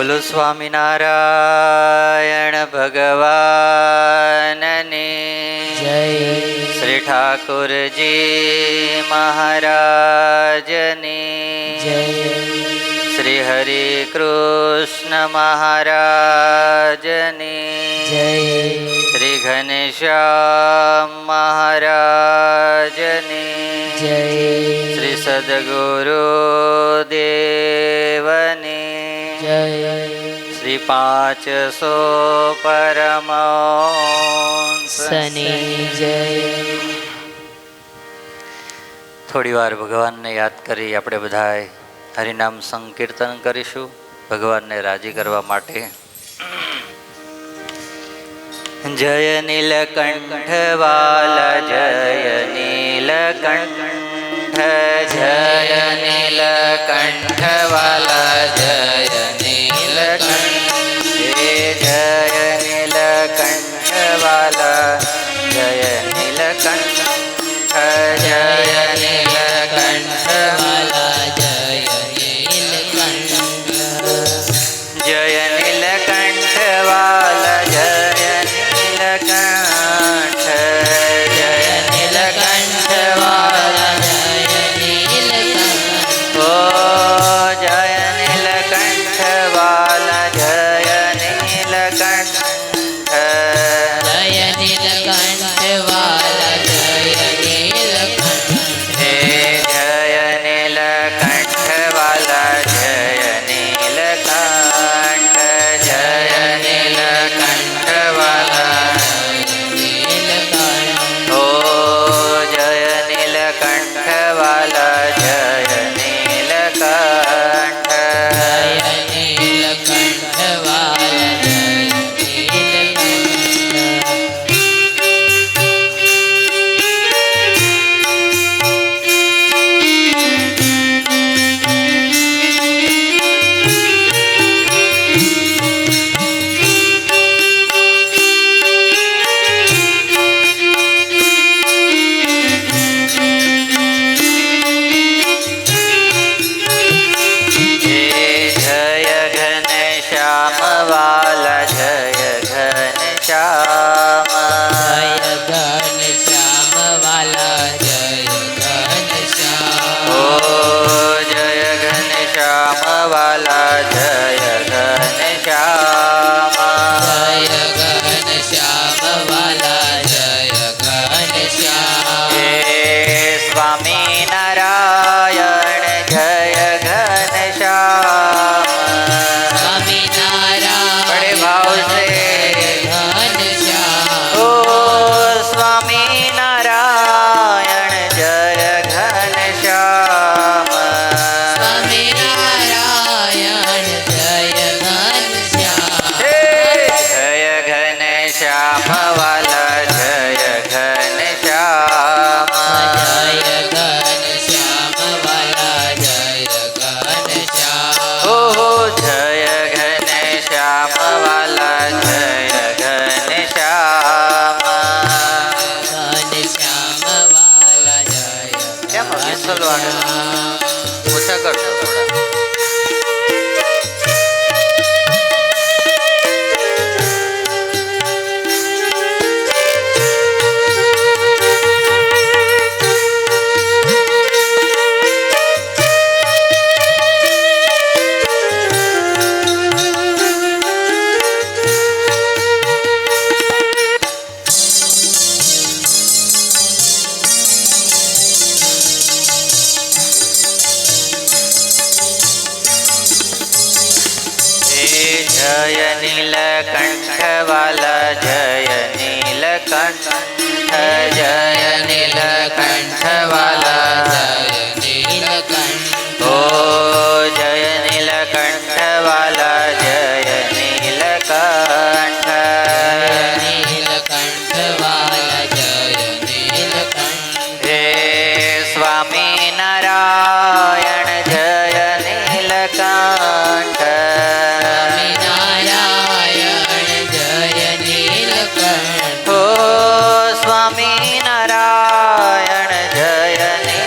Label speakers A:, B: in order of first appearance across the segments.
A: બોલો સ્વામિનારાયણ ભગવાનની
B: જય.
A: શ્રી ઠાકોરજી મહારાજની
B: જય.
A: શ્રી હરિ કૃષ્ણ મહારાજની
B: જય.
A: શ્રી ઘનશ્યામ મહારાજની
B: જય.
A: શ્રી સદગુરુ દેવની
B: જય.
A: શ્રી 500 પરમહંસની
B: જય.
A: થોડી વાર ભગવાનને યાદ કરી આપણે બધાએ હરિનામ સંકીર્તન કરીશું ભગવાનને રાજી કરવા માટે. જય નીલકંઠ વાલા જય નીલકંઠ જય નીલકંઠ વાલા જય નીલકંઠ જય નીલકંઠ વાલા જય નીલકંઠ જય નીલકંઠ વાલા જય નીલકંઠ જય નીલકંઠ વાલા જય નીલકંઠ જય નીલકંઠ વાલા જય નીલકંઠ ઓ જય નીલકંઠ વાલા જય નીલકંઠ
B: જય નીલકંઠ વાલા જય નીલકંઠ
A: હે જય નીલકંઠ વાલા જય નીલકંઠ જય નીલકંઠ વાલા
B: નીલકંઠ
A: ઓ જય નીલકંઠ વાલા જય નીલકંઠ
B: જય નીલકંઠ વાલા જય નીલકંઠ
A: હે જય ઘનશ્યામ વાલા જય ઘનશ્યામ
B: જય ઘનશ્યામ વાલા જય ઘનશ્યામ
A: ઓ જય ઘનશ્યામ વાલા જય ઘનશ્યામ
B: જય ઘનશ્યામ વાલા જય ઘનશ્યામ
A: હે સ્વામી નારાયણ જય ઘનશ્યામ
B: સ્વામિનારાયણ
A: બડે ભાવ સે
B: ઘનશ્યામ
A: ઓ સ્વામી નારાયણ જય ઘનશ્યામ
B: સ્વામિનારાયણ જય ઘનશ્યામ
A: હે જય ઘનશ્યામ વાલા જય ઘનશ્યામ
B: જય ઘનશ્યામ વાલા જય ઘનશ્યામ
A: ઓહો જય ઘનશ્યામ વાલા જય ઘનશ્યામ
B: ઘનશ્યામ વાલા જય
A: કેમ વિસલ વાગે ઓછા કરજો થોડા. જય નીલકંઠ વાલા જય નીલકંઠ જય નીલકંઠ વાલા
B: જય નીલકંઠ
A: ઓ જય નીલકંઠ વાલા જય નીલકંઠ
B: નીલકંઠ વાલા જય નીલકંઠ
A: હે સ્વામી નારાયણ જય નીલકંઠ
B: સ્વામિનારાયણ જય નીલકંઠ
A: ઓ સ્વામી નારાયણ જય નીલકંઠ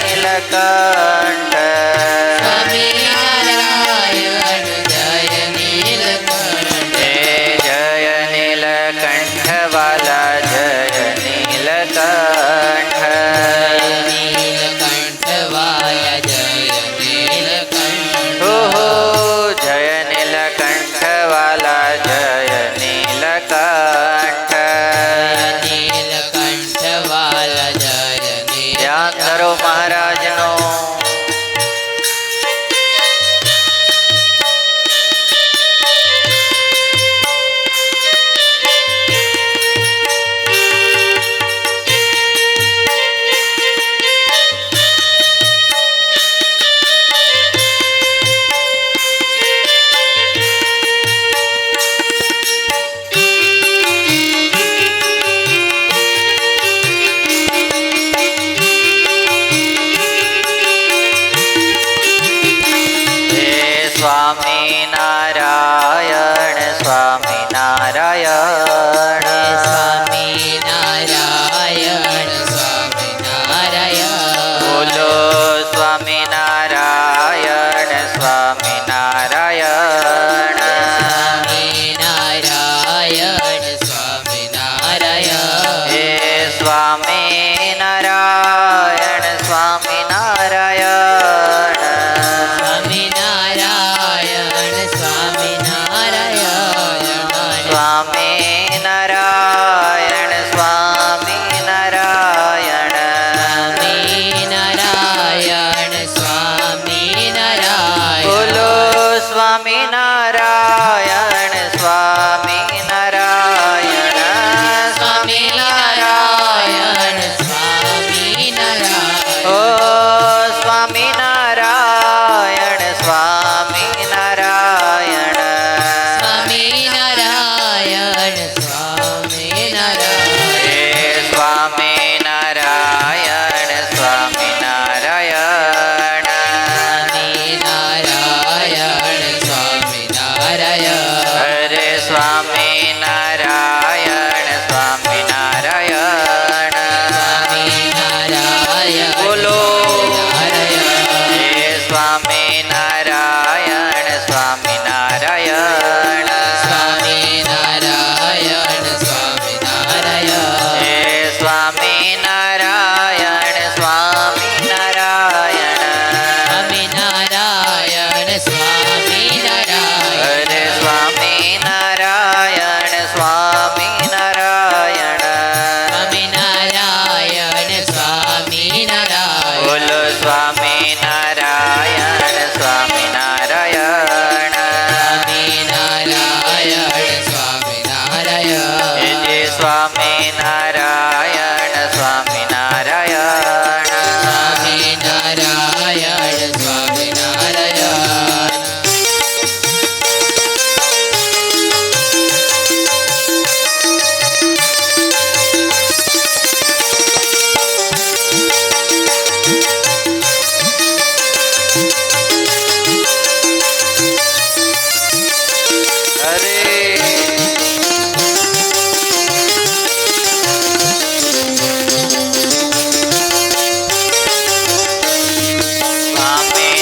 A: સ્વામિનારાયણ.
B: સ્વામિનારાયણ સ્વામિનારાયણ.
A: બોલો સ્વામિનારાયણ સ્વામિનારાયણ.
B: સ્વામિનારાયણ સ્વામિનારાયણ.
A: હે સ્વામિનારાયણ સ્વામિનારાયણ.
B: સ્વામિનારાયણ સ્વામિનારાયણ.
A: સ્વામિનારાયણ સ્વામિનારાયણ.
B: સ્વામિનારાયણ સ્વામિનારાયણ.
A: બોલો સ્વામિનારાયણ સ્વામિનારાયણ.
B: સ્વામિનારાયણ સ્વામિનારાયણ.
A: ઓ સ્વામિનારાયણ સ્વામિનારાયણ.
B: સ્વામિનારાયણ સ્વામિનારાયણ.
A: હે સ્વામિનારાયણ સ્વામિનારાયણ.
B: સ્વામિનારાયણ સ્વામિનારાયણ.
A: હરે સ્વામિનારાયણ સ્વામિનારાયણ.
B: સ્વામિનારાયણ
A: બોલો
B: સ્વામિનારાયણ.
A: હે સ્વામિનારાયણ સ્વામિનારાયણ.
B: સ્વામિનારાયણ સ્વામિનારાયણ.
A: હે સ્વામિનારાયણ સ્વામિનારાયણ.
B: સ્વામિનારાયણ સ્વામિનારાયણ.
A: હરે સ્વામિનારાયણ સ્વામિનારાયણ.
B: સ્વામિનારાયણ સ્વામિનારાયણ.
A: બોલો સ્વામિનારાયણ સ્વામિનારાયણ.
B: સ્વામિનારાયણ સ્વામિનારાયણ.
A: હે જે સ્વામિનારાયણ સ્વામિનારાયણ.
B: સ્વામિનારાયણ સ્વામિનારાયણ.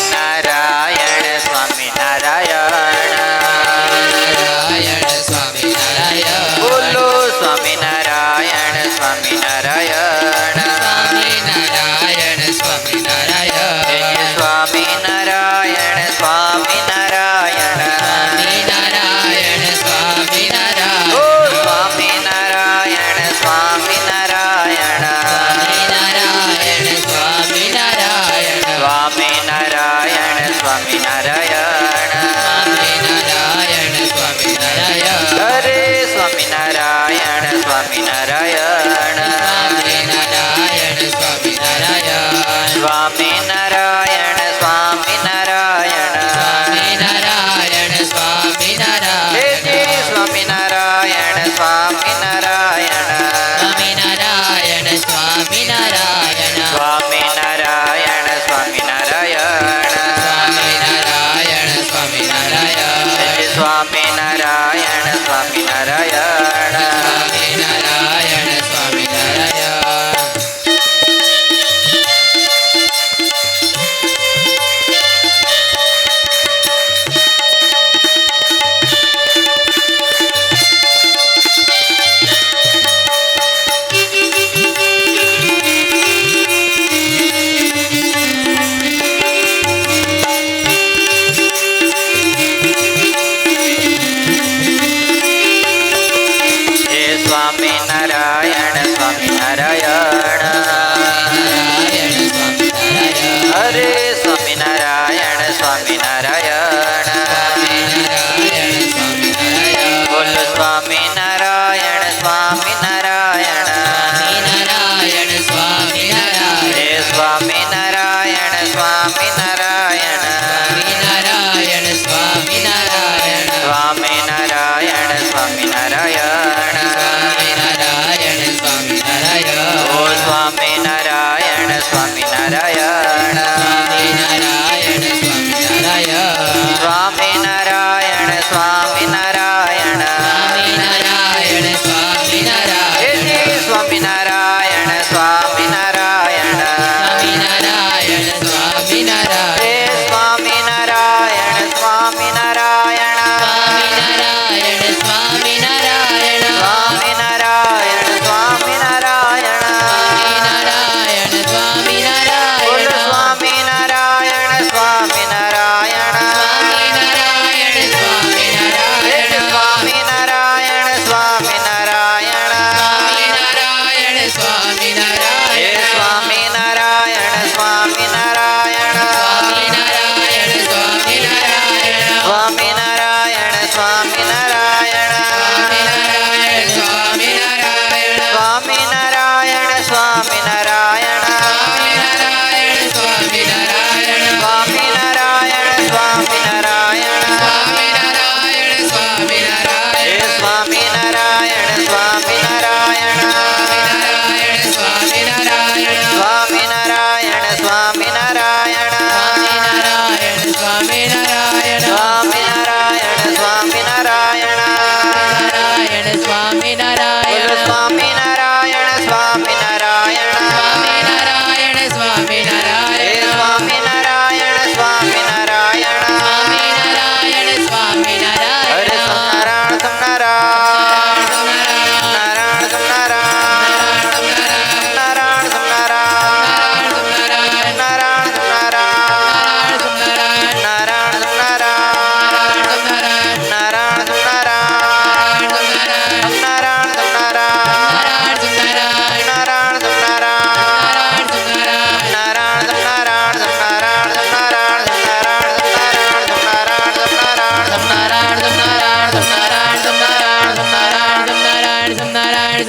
A: સ્વામિનારાયણ સ્વામિનારાયણ.
B: નારાયણ સ્વામિનારાયણ.
A: બોલો સ્વામિનારાયણ સ્વામિનારાયણ.
B: સ્વામિનારાયણ સ્વામિનારાયણ.
A: હે સ્વામિનારાયણ સ્વામિનારાયણ.
B: સ્વામિનારાયણ સ્વામિનારાયણ.
A: ઓ સ્વામિનારાયણ સ્વામિનારાયણ.
B: સ્વામિનારાયણ સ્વામિનારાયણ.
A: સ્વામિનારાયણ સ્વામિનારાયણ.
B: સ્વામિનારાયણ સ્વામિનારાયણ.
A: હરે સ્વામિનારાયણ સ્વામિનારાયણ.
B: સ્વામિનારાયણ સ્વામિનારાયણ.
A: સ્વામિનારાયણ સ્વામિનારાયણ.
B: સ્વામિનારાયણ સ્વામિનારાયણ.
A: હે જે સ્વામિનારાયણ સ્વામિનારાયણ.
B: સ્વામિનારાયણ સ્વામિનારાયણ.
A: સ્વામિનારાયણ સ્વામિનારાયણ.
B: સ્વામિનારાયણ સ્વામિનારાયણ.
A: હે સ્વામિનારાયણ સ્વામિનારાયણ.
B: સ્વામિનારાયણ સ્વામિનારાયણ.
A: હે સ્વામિનારાયણ સ્વામિનારાયણ.
B: નારાયણ સ્વામિનારાયણ.
A: હરે સ્વામિનારાયણ સ્વામિનારાયણ.
B: સ્વામિનારાયણ સ્વામિનારાયણ.
A: બોલો સ્વામિનારાયણ સ્વામિનારાયણ.
B: સ્વામિનારાયણ સ્વામિનારાયણ.
A: હે સ્વામિનારાયણ સ્વામિનારાયણ.
B: સ્વામિનારાયણ સ્વામિનારાયણ.
A: સ્વામિનારાયણ સ્વામિનારાયણ.
B: સ્વામિનારાયણ સ્વામિનારાયણ.
A: ઓ સ્વામિનારાયણ સ્વામિનારાયણ.
B: સ્વામિનારાયણ સ્વામિનારાયણ.
A: સ્વામિનારાયણ સ્વામિનારાયણ.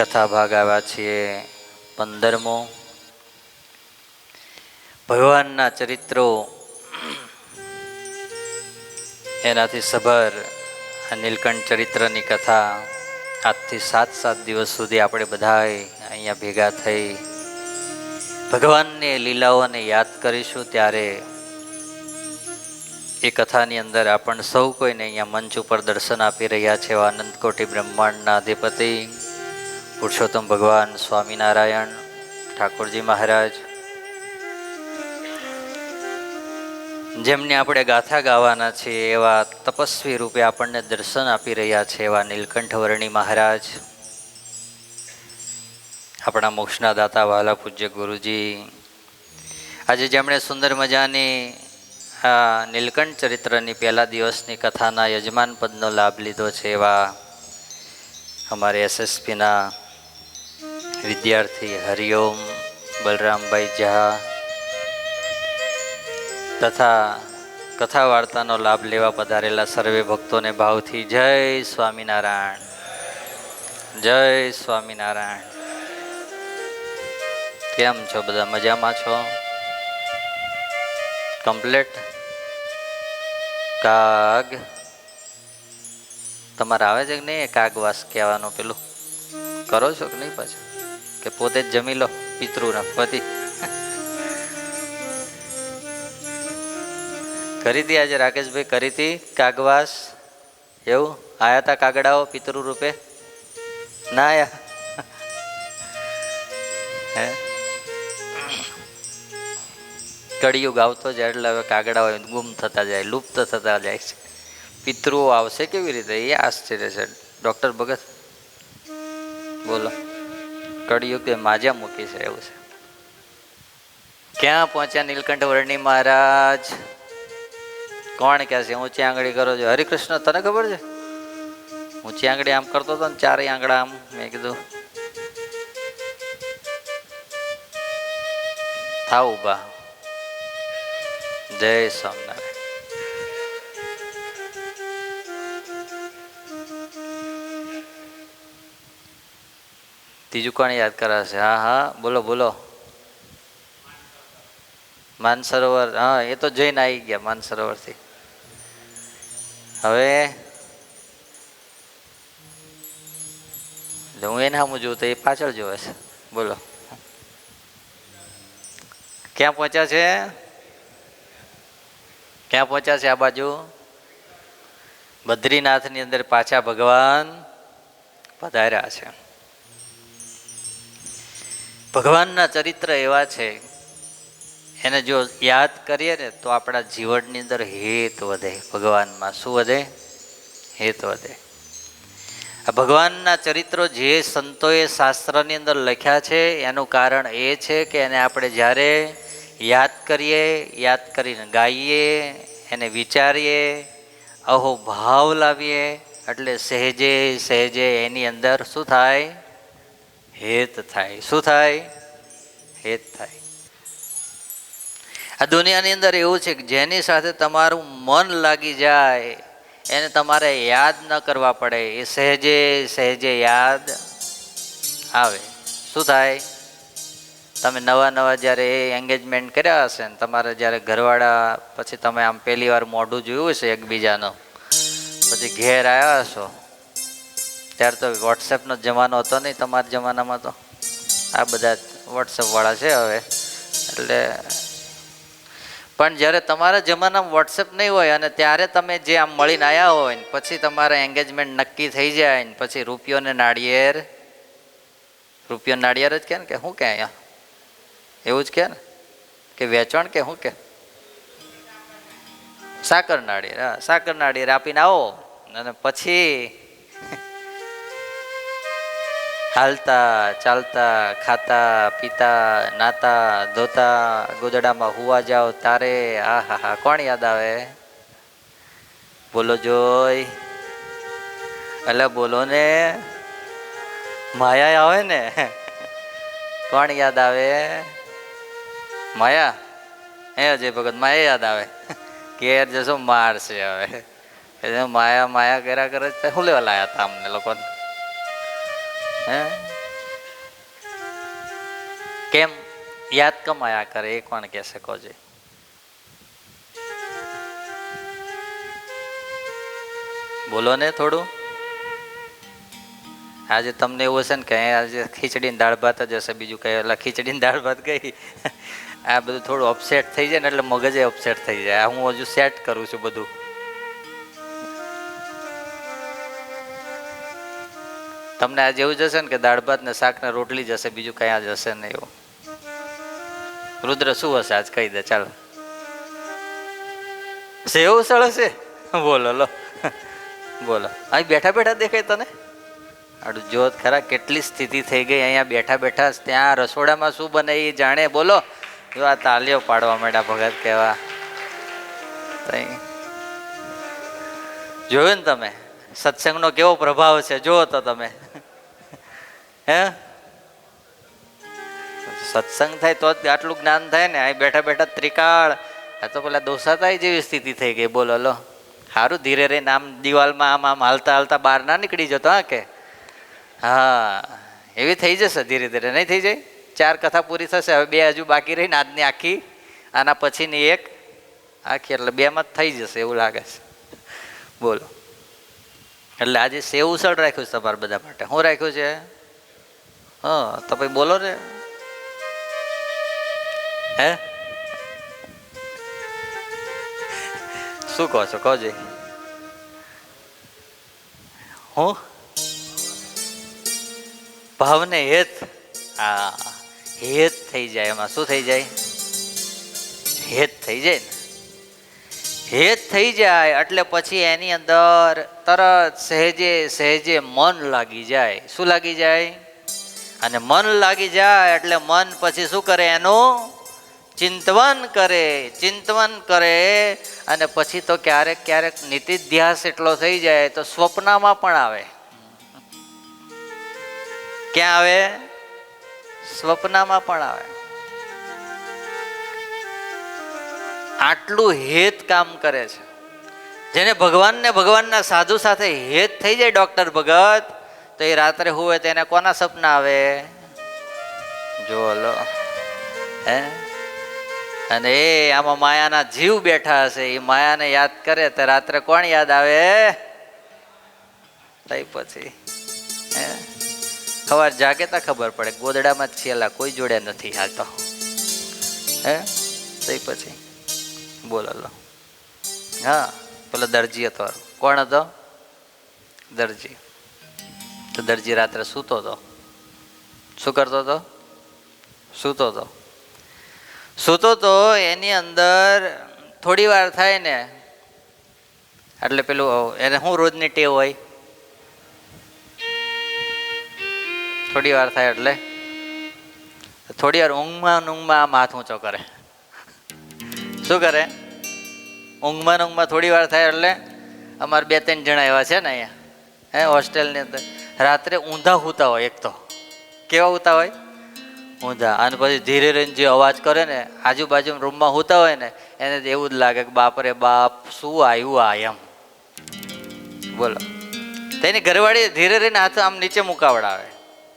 A: કથા ભાગ આવ્યા છીએ 15મો. ભગવાનના ચરિત્રો એનાથી સભર આ નીલકંઠ ચરિત્રની કથા આજથી 7 દિવસ સુધી આપણે બધાએ અહીંયા ભેગા થઈ ભગવાનની લીલાઓને યાદ કરીશું. ત્યારે એ કથાની અંદર આપણ સૌ કોઈને અહીંયા મંચ ઉપર દર્શન આપી રહ્યા છે એવા અનંતકોટી બ્રહ્માંડના અધિપતિ પુરુષોત્તમ ભગવાન સ્વામિનારાયણ ઠાકોરજી મહારાજ, જેમને આપણે ગાથા ગાવાના છીએ એવા તપસ્વી રૂપે આપણને દર્શન આપી રહ્યા છે એવા નીલકંઠ વર્ણી મહારાજ, આપણા મોક્ષના દાતા વાલા પૂજ્ય ગુરુજી, આજે જેમણે સુંદર મજાની આ નીલકંઠ ચરિત્રની પહેલા દિવસની કથાના યજમાન પદનો લાભ લીધો છે એવા અમારે એસએસપીના વિદ્યાર્થી હરિઓમ બલરામભાઈ ઝા તથા કથા વાર્તાનો લાભ લેવા પધારેલા સર્વે ભક્તોને ભાવથી જય સ્વામિનારાયણ, જય સ્વામિનારાયણ. કેમ છો બધા? મજામાં છો? કમ્પ્લેટ? કાગ તમારે આવે છે કે નહીં? કાગવાસ કહેવાનું પેલું કરો છો કે નહીં પાછું? કે પોતે જ જમી લો પિતૃના પતિ? કરી હતી આજે રાકેશભાઈ? કરી હતી કાગવાસ? એવું આયા હતા કાગડાઓ પિતૃ રૂપે? ના આયા? હે, કળિયુગ આવતો જાય એટલે હવે કાગડાઓ ગુમ થતા જાય, લુપ્ત થતા જાય છે. પિતૃઓ આવશે કેવી રીતે? એ આશ્ચર્ય છે. ડૉક્ટર ભગત બોલો. કળિયુગ માજા મૂકી છે એવું છે. ક્યાં પહોંચ્યા નીલકંઠ વર્ણી મહારાજ? કોણ કહે છે ઊંચી આંગળી કરો છો? હરિકૃષ્ણ તને ખબર છે? ઊંચી આંગળી આમ કરતો હતો ને, 4 આંગળા આમ. મેં કીધું થાવ ઉભા. જય સ્વામિનારાયણ. ત્રીજું કોણ યાદ કરાશે? હા હા બોલો બોલો. માનસરોવર, હા એ તો જઈને આવી ગયા માનસરોવરથી. હવે હું એને સામું જોઉં તો એ પાછળ જોવે છે. બોલો ક્યાં પહોંચ્યા છે? ક્યાં પહોંચ્યા છે? આ બાજુ બદ્રીનાથની અંદર પાછા ભગવાન પધાર્યા છે. ભગવાનના ચરિત્ર એવા છે, એને જો યાદ કરીએ ને તો આપણા જીવનની અંદર હેત વધે. ભગવાનમાં શું વધે? હેત વધે. આ ભગવાનના ચરિત્રો જે સંતોએ શાસ્ત્રની અંદર લખ્યા છે એનું કારણ એ છે કે એને આપણે જ્યારે યાદ કરીએ, યાદ કરીને ગાઈએ, એને વિચારીએ, અહો ભાવ લાવીએ એટલે સહેજે સહેજે એની અંદર શું થાય? હેત થાય. શું થાય? હેત થાય. આ દુનિયાની અંદર એવું છે કે જેની સાથે તમારું મન લાગી જાય એને તમારે યાદ ન કરવા પડે, એ સહેજે સહેજે યાદ આવે. શું થાય? તમે નવા જ્યારે એંગેજમેન્ટ કર્યા હશે ને તમારે જ્યારે ઘરવાળા પછી તમે આમ પહેલી વાર મોઢું જોયું હશે એકબીજાનો, પછી ઘેર આવ્યા હશો ત્યારે તો વોટ્સએપનો જમાનો હતો નહીં તમારા જમાનામાં. તો આ બધા વોટ્સએપવાળા છે હવે એટલે. પણ જ્યારે તમારા જમાનામાં વોટ્સએપ નહીં હોય અને ત્યારે તમે જે આમ મળીને આવ્યા હોય ને પછી તમારા એંગેજમેન્ટ નક્કી થઈ જાય ને પછી રૂપિયો ને નાળિયેર, રૂપિયો નાળિયેર જ કે ને, કે શું કે અહીંયા એવું જ કે ને, કે વેચાણ કે શું કે? સાકર નાળિયેર. હા, સાકર નાળિયેર આપીને આવો અને પછી હાલતા ચાલતા ખાતા પીતા નાતા ધોતા ગોદડામાં હુવા જાઓ તારે આ હા હા કોણ યાદ આવે? બોલો જોઈ. એટલે બોલો ને, માયા આવે ને. કોણ યાદ આવે? માયા. હે અજય ભગત, માયા યાદ આવે. ઘેર જશો મારશે હવે. માયા માયા કર્યા કરે શું લેવા લાયા હતા અમને લોકોને? હે કેમ યાદ કમાયા કરે એ કોણ કહે શકો છે? બોલો ને થોડું. આજે તમને એવું હશે ને કે આજે ખીચડી દાળ ભાત જ હશે, બીજું કઈ એટલે ખીચડી દાળ ભાત ગઈ. આ બધું થોડું અપસેટ થઈ જાય ને એટલે મગજે અપસેટ થઈ જાય. હું હજુ સેટ કરું છું બધું. તમને આજે એવું જશે ને કે દાળ ભાત ને શાક ને રોટલી જ હશે, બીજું કઈ આજ હશે નહીં એવું. રુદ્ર શું હશે આજ કહી દે ચાલો. સેવ ઉસળ હશે? બોલો લો બોલો. અહીં બેઠા બેઠા દેખાય તને? આડું જોત ખરા કેટલી સ્થિતિ થઈ ગઈ. અહીંયા બેઠા બેઠા ત્યાં રસોડામાં શું બને એ જાણે. બોલો જો આ તાલીઓ પાડવા માંડ્યા ભગત કહેવા. જોયું ને તમે સત્સંગનો કેવો પ્રભાવ છે? જુઓ તો તમે. હે સત્સંગ થાય તો જ આટલું જ્ઞાન થાય ને. અહીં બેઠા બેઠા ત્રિકાળ. આ તો પેલા દોસાતાઈ જેવી સ્થિતિ થઈ ગઈ. બોલો લો. સારું ધીરે રહીને આમ દિવાલમાં આમ આમ હાલતા હાલતા બહાર ના નીકળી જતો. હા કે હા એવી થઈ જશે ધીરે ધીરે. નહીં થઈ જાય? 4 કથા પૂરી થશે, હવે 2 હજુ બાકી રહીને આજની આખી, આના પછીની 1 આખી, એટલે 2માં જ થઈ જશે એવું લાગે છે. બોલો. એટલે આજે સેવ ઉસળ રાખ્યું છે તમારા બધા માટે. શું રાખ્યું છે? હા તો ભાઈ બોલો ને. હે શું કહો છો? કહો જઈ. હું ભાવને હેત. હા હેત થઈ જાય. એમાં શું થઈ જાય? હેત થઈ જાય ને. હેત થઈ જાય એટલે પછી એની અંદર તરત સહેજે સહેજે મન લાગી જાય. શું લાગી જાય? અને મન લાગી જાય એટલે મન પછી શું કરે? એનું ચિંતવન કરે. ચિંતવન કરે અને પછી તો ક્યારેક ક્યારેક નિતિધ્યાસ એટલો થઈ જાય તો સ્વપ્નમાં પણ આવે. ક્યાં આવે? સ્વપ્નમાં પણ આવે. આટલું હેત કામ કરે છે. જેને ભગવાનને ભગવાનના સાધુ સાથે હેત થઈ જાય ડોક્ટર ભગત, તો એ રાત્રે હુવે તો એને કોના સપના આવે? જો લો. હે અને એ આમાં માયાના જીવ બેઠા હશે, એ માયાને યાદ કરે તો રાત્રે કોણ યાદ આવે? તઈ પછી હે સવાર જાગે તા ખબર પડે ગોદડામાં જ છેલ્લા કોઈ જોડે નથી હાલતો. હે તઈ પછી બોલો લો. હા પેલો દરજી હતો. કોણ હતો? દરજી. તો દરજી રાત્રે સૂતો હતો. શું કરતો હતો? સૂતો હતો. સૂતો તો એની અંદર થોડી વાર થાય ને એટલે પેલું એને શું રોજની ટેવ હોય? થોડી વાર થાય એટલે થોડી વાર ઊંઘમાં આમ હાથ ઊંચો કરે. શું કરે? ઊંઘમાં થોડી વાર થાય એટલે અમારે 2-3 જણા એવા છે ને અહીંયા હોસ્ટેલની અંદર રાત્રે ઊંધા સૂતા હોય. એક તો કેવા સૂતા હોય? ઊંધા. અને પછી ધીરે રહીને જે અવાજ કરે ને આજુબાજુ રૂમમાં સૂતા હોય ને એને એવું જ લાગે કે બાપરે બાપ શું આવ્યું આ એમ. બોલો. તેની ઘરવાળી ધીરે રહીને હાથ આમ નીચે મુકાવડાવે.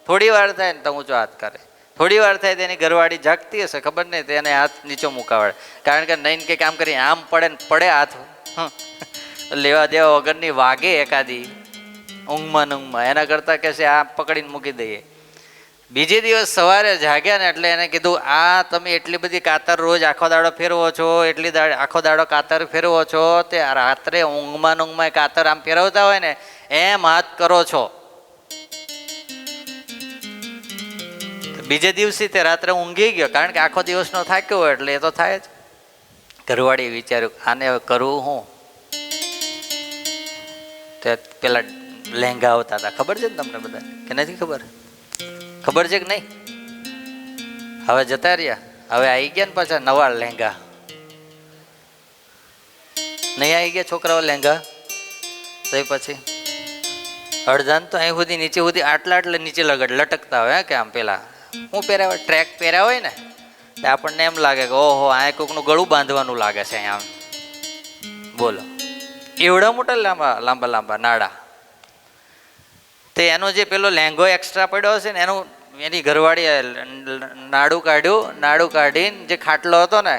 A: થોડી વાર થાય ને તો ઊંચો હાથ કરે. થોડી વાર થાય તેની ઘરવાળી જાગતી હશે ખબર નહીં, તેને હાથ નીચો મુકાવડે. કારણ કે નહીં કે કામ કરી આમ પડે ને પડે હાથ લેવા દેવા વગરની વાગે એકાદી ઊંઘમાં એના કરતાં કે છે આ પકડીને મૂકી દઈએ. બીજે દિવસ સવારે જાગ્યા ને એટલે એને કીધું આ તમે એટલી બધી કાતર રોજ આખો દાડો ફેરવો છો, આખો દાડો કાતર ફેરવો છો, તે રાત્રે ઊંઘમાં કાતર આમ ફેરવતા હોય ને એમ હાથ કરો છો. બીજે દિવસે તે રાત્રે ઊંઘી ગયો, કારણ કે આખો દિવસનો થાક્યો હોય એટલે એ તો થાય જ. ઘરવાળી વિચાર્યું આને હવે કરવું હું? તે પેલા લહેંગા આવતા હતા ખબર છે ને તમને બધા કે નથી ખબર? ખબર છે કે નહીં? હવે જતા રહ્યા. હવે આવી ગયા ને પાછા નવા લહેંગા. નહીં આવી ગયા છોકરાઓ લહેંગા? તો પછી અડધાન તો અહીં સુધી નીચે સુધી આટલા નીચે લટકતા હોય કે આમ પેલા હું પહેર્યા ટ્રેક પહેર્યા હોય ને આપણને એમ લાગે કે ઓહો આ કોકનું ગળું બાંધવાનું લાગે છે આમ. બોલો એવડા મોટા લાંબા નાડા. તે એનો જે પેલો લહેંગો એક્સ્ટ્રા પડ્યો હશે ને એનું એની ઘરવાળીએ નાડું કાઢ્યું, નાડું કાઢીને જે ખાટલો હતો ને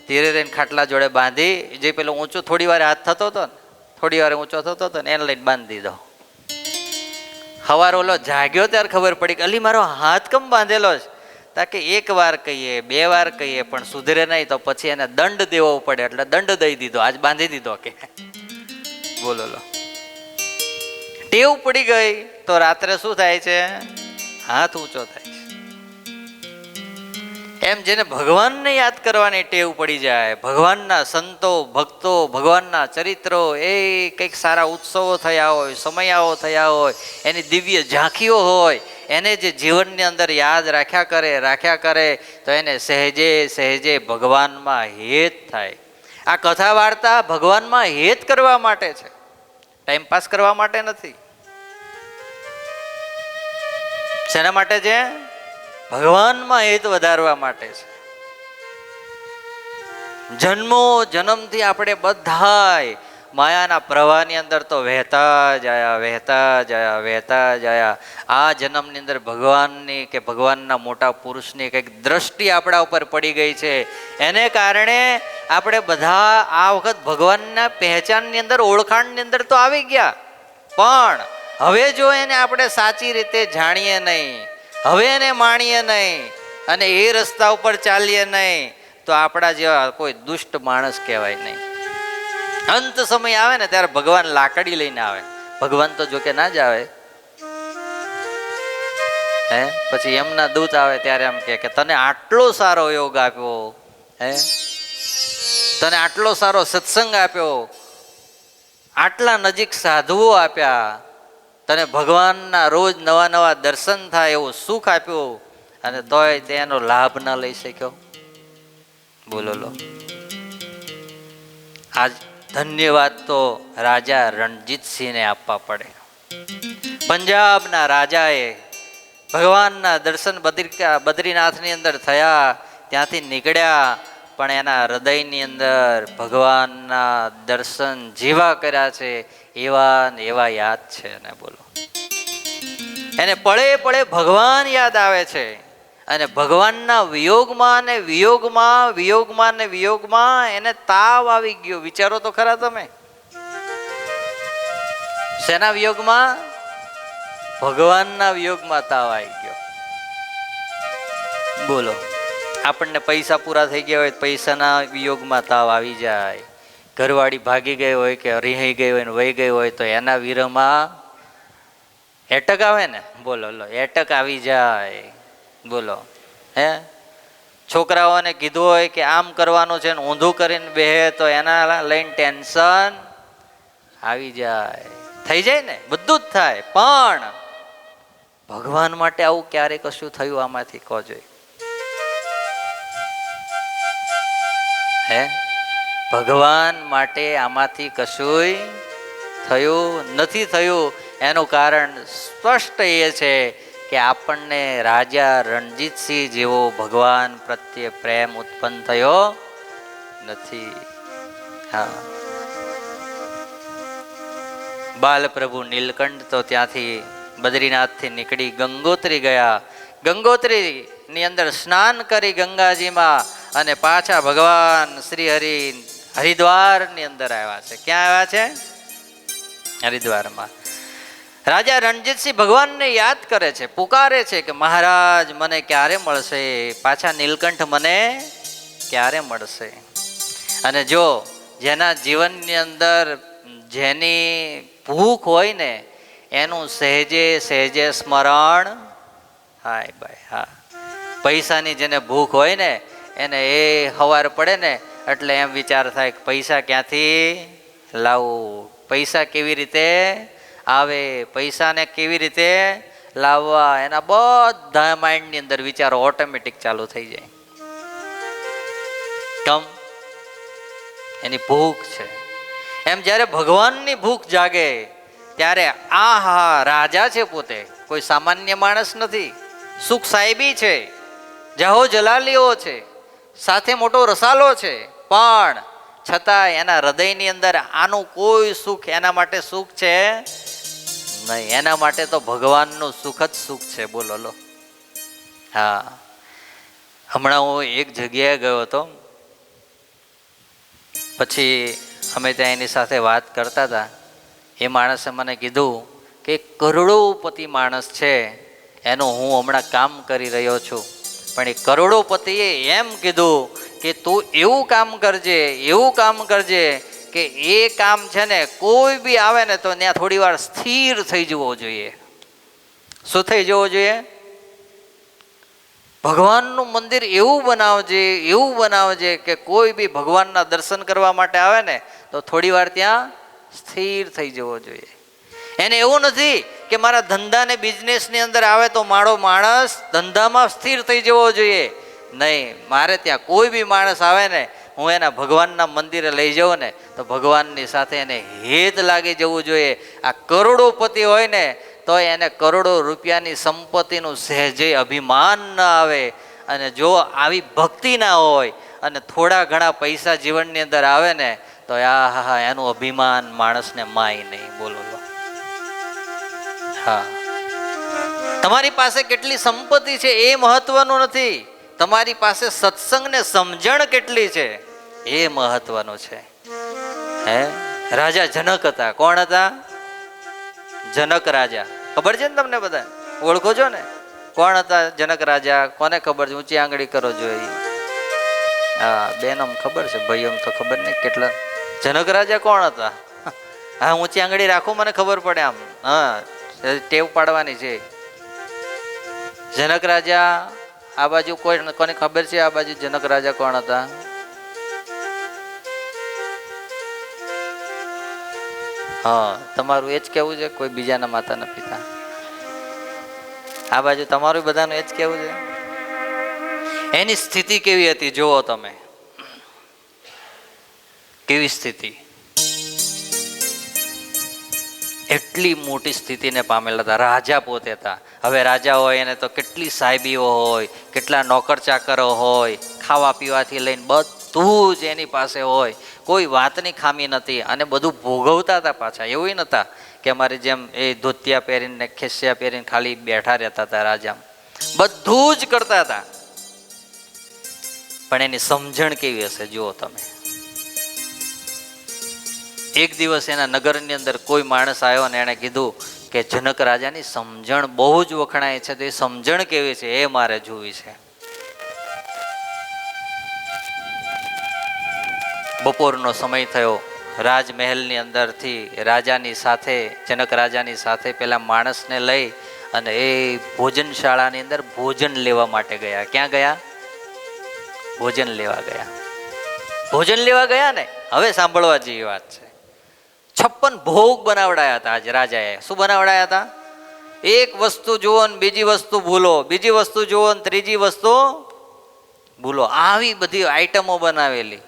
A: ધીરે ધીરે ખાટલા જોડે બાંધી, જે પેલો ઊંચો થોડી વાર હાથ થતો હતો ને, થોડી વાર ઊંચો થતો હતો ને એને લઈને બાંધી દીધો. સવાર ઓલો જાગ્યો ત્યારે ખબર પડી કે અલી મારો હાથ કેમ બાંધેલો છે? તાકે એક વાર કહીએ, બે વાર કહીએ પણ સુધરે નહીં તો પછી એને દંડ દેવો પડે, એટલે દંડ દઈ દીધો, આજ બાંધી દીધો. કે બોલો લો, ટેવ પડી ગઈ તો રાત્રે શું થાય છે? હાથ ઊંચો થાય છે. એમ જેને ભગવાનને યાદ કરવાની ટેવ પડી જાય, ભગવાનના સંતો ભક્તો, ભગવાનના ચરિત્રો, એ કંઈક સારા ઉત્સવો થયા હોય, સમયાઓ થયા હોય, એની દિવ્ય ઝાંખીઓ હોય, એને જે જીવનની અંદર યાદ રાખ્યા કરે તો એને સહેજે સહેજે ભગવાનમાં હેત થાય. આ કથા વાર્તા ભગવાનમાં હેત કરવા માટે છે, ટાઈમ પાસ કરવા માટે નથી. શેના માટે છે? ભગવાનમાં હેત વધારવા માટે છે. જન્મથી આપણે બધાય માયાના પ્રવાહની અંદર તો વહેતા જયા. આ જન્મની અંદર ભગવાનની કે ભગવાનના મોટા પુરુષની કંઈક દ્રષ્ટિ આપણા ઉપર પડી ગઈ છે. એને કારણે આપણે બધા આ વખત ભગવાનના પહેચાનની અંદર, ઓળખાણની અંદર તો આવી ગયા, પણ હવે જો એને આપણે સાચી રીતે જાણીએ નહીં, હવે એને માણીએ નહીં અને એ રસ્તા ઉપર ચાલીએ નહીં તો આપણા જેવા કોઈ દુષ્ટ માણસ કહેવાય નહીં. અંત સમય આવે ને ત્યારે ભગવાન લાકડી લઈને આવે. ભગવાન તો જોકે ના જ આવે, પછી એમના દૂત આવે ત્યારે એમ કે તને આટલો સારો યોગ આપ્યો, તને આટલો સારો સત્સંગ આપ્યો, આટલા નજીક સાધુઓ આપ્યા, તને ભગવાનના રોજ નવા નવા દર્શન થાય એવું સુખ આપ્યું, અને તોય તેનો લાભ ના લઈ શક્યો. બોલો લો. આજ ધન્યવાદ તો રાજા રણજીતસિંહને આપવા પડે. પંજાબના રાજાએ ભગવાનના દર્શન બદ્રીનાથની અંદર થયા, ત્યાંથી નીકળ્યા, પણ એના હૃદયની અંદર ભગવાનના દર્શન જેવા કર્યા છે એવા ને એવા યાદ છે. અને બોલો, એને પળે પળે ભગવાન યાદ આવે છે, અને ભગવાનના વિયોગમાં એને તાવ આવી ગયો. વિચારો તો ખરા તમે, શેના વિયોગમાં? ભગવાનના વિયોગમાં તાવ આવી ગયો. બોલો, આપણને પૈસા પૂરા થઈ ગયા હોય, પૈસાના વિયોગમાં તાવ આવી જાય. ઘરવાળી ભાગી ગઈ હોય કે રિહાઈ ગઈ હોય ને વહી ગઈ હોય તો એના વિરહમાં એટક આવે ને. બોલો લો, એટક આવી જાય. બોલો, છોકરાઓને કીધું હોય કે આમ કરવાનું છે ને ઊંધું કરીને બેહે તો એના લઈને ટેન્શન આવી જાય. થઈ જાય ને, બધું જ થાય. પણ ભગવાન માટે આવું ક્યારે કશું થયું આમાંથી કહો જોઈ? ભગવાન માટે આમાંથી કશું થયું નથી. થયું એનું કારણ સ્પષ્ટ એ છે કે આપણને રાજા રણજીતસિંહ જેવો ભગવાન પ્રત્યે પ્રેમ ઉત્પન્ન થયો નથી. હા, બાલપ્રભુ નીલકંઠ તો ત્યાંથી બદ્રીનાથથી નીકળી ગંગોત્રી ગયા. ગંગોત્રીની અંદર સ્નાન કરી ગંગાજીમાં, અને પાછા ભગવાન શ્રી હરિદ્વારની અંદર આવ્યા છે. ક્યાં આવ્યા છે? હરિદ્વારમાં. રાજા રણજીતસિંહ ભગવાનને યાદ કરે છે, પુકારે છે કે મહારાજ મને ક્યારે મળશે? પાછા નીલકંઠ મને ક્યારે મળશે? અને જો જેના જીવનની અંદર જેની ભૂખ હોય ને એનું સહેજે સહેજે સ્મરણ હાય ભાઈ. હા, પૈસાની જેને ભૂખ હોય ને એને એ સવાર પડે ને એટલે એમ વિચાર થાય કે પૈસા ક્યાંથી લાવવું, પૈસા કેવી રીતે આવે, પૈસાને કેવી રીતે લાવવા, એના બધા માઇન્ડની અંદર વિચારો ઓટોમેટિક ચાલુ થઈ જાય. કેમ? એની ભૂખ છે. એમ જ્યારે ભગવાનની ભૂખ જાગે ત્યારે આ રાજા છે, પોતે કોઈ સામાન્ય માણસ નથી. સુખ સાહેબી છે, જાહો જલાલીઓ છે, સાથે મોટો રસાલો છે, પણ છતાં એના હૃદયની અંદર આનું કોઈ સુખ એના માટે સુખ છે નહીં. એના માટે તો ભગવાનનું સુખ જ સુખ છે. બોલો લો. હા, હમણાં હું એક જગ્યાએ ગયો હતો, પછી અમે ત્યાં એની સાથે વાત કરતા હતા. એ માણસે મને કીધું કે કરોડોપતિ માણસ છે, એનું હું હમણાં કામ કરી રહ્યો છું, પણ એ કરોડોપતિએ એમ કીધું કે તું એવું કામ કરજે, એવું કામ કરજે કે એ કામ છે ને કોઈ બી આવે ને તો ત્યાં થોડી વાર સ્થિર થઈ જવો જોઈએ. શું થઈ જવું જોઈએ? ભગવાનનું મંદિર એવું બનાવજે, એવું બનાવજે કે કોઈ બી ભગવાનના દર્શન કરવા માટે આવે ને તો થોડી વાર ત્યાં સ્થિર થઈ જવો જોઈએ. એને એવું નથી કે મારા ધંધા ને બિઝનેસની અંદર આવે તો મારો માણસ ધંધામાં સ્થિર થઈ જવો જોઈએ. નહીં, મારે ત્યાં કોઈ બી માણસ આવે ને હું એના ભગવાનના મંદિરે લઈ જાઉં ને તો ભગવાનની સાથે એને હેત લાગી જવું જોઈએ. આ કરોડોપતિ હોય ને તો એને કરોડો રૂપિયાની સંપત્તિનું સહેજે અભિમાન ન આવે. અને જો આવી ભક્તિ ના હોય અને થોડા ઘણા પૈસા જીવનની અંદર આવે ને તો હા એનું અભિમાન માણસને માય નહીં. બોલો. હા, તમારી પાસે કેટલી સંપત્તિ છે એ મહત્વનું નથી, તમારી પાસે સત્સંગ ને સમજણ કેટલી છે એ મહત્વનું છે. હે, રાજા જનક હતા. કોણ હતા? જનક રાજા. ખબર છે ને તમને? બધા ઓળખો છો ને? કોણ હતા જનક રાજા? કોને ખબર છે? ઊંચી આંગળી કરો જોઈએ. હા, બેનમ ખબર છે, ભાઈઓમ તો ખબર નહીં કેટલા. જનક રાજા કોણ હતા? હા, ઊંચી આંગળી રાખો, મને ખબર પડે. આમ હા, ટેવ પાડવાની છે. જનક રાજા આ બાજુ કોને ખબર છે? આ બાજુ જનક રાજા કોણ હતા? હા, તમારું એ જ કેવું છે? કોઈ બીજાના માતાના પિતા? આ બાજુ તમારું બધાનું એ જ કેવું છે? એની સ્થિતિ કેવી હતી જુઓ તમે. કેવી સ્થિતિ! એટલી મોટી સ્થિતિને પામેલા હતા. રાજા પોતે હતા. હવે રાજા હોય એને તો કેટલી સાહેબીઓ હોય, કેટલા નોકર ચાકરો હોય, ખાવા પીવાથી લઈને બધું જ એની પાસે હોય. કોઈ વાતની ખામી નથી અને બધું ભોગવતા હતા પાછા. એવું નતા કે અમારી જેમ એ ધોતિયા પહેરીને ખેસિયા પહેરીને ખાલી બેઠા રહેતા હતા. રાજા બધું જ કરતા હતા. પણ એની સમજણ કેવી હશે જુઓ તમે. એક દિવસ એના નગરની અંદર કોઈ માણસ આવ્યો અને એણે કીધું કે જનક રાજાની સમજણ બહુ જ વખણાય છે, તો એ સમજણ કેવી છે એ મારે જોવી છે. બપોરનો સમય થયો. રાજમહેલની અંદરથી રાજાની સાથે, જનક રાજાની સાથે પેલા માણસને લઈ અને એ ભોજનશાળાની અંદર ભોજન લેવા માટે ગયા. ક્યાં ગયા? ભોજન લેવા ગયા. ભોજન લેવા ગયા ને, હવે સાંભળવા જેવી વાત છે. 56 ભોગ બનાવડાયા હતા. આજ રાજાએ શું બનાવડાયા હતા? એક વસ્તુ જુઓ ને બીજી વસ્તુ ભૂલો, બીજી વસ્તુ જુઓ ને ત્રીજી વસ્તુ ભૂલો, આવી બધી આઈટમો બનાવેલી.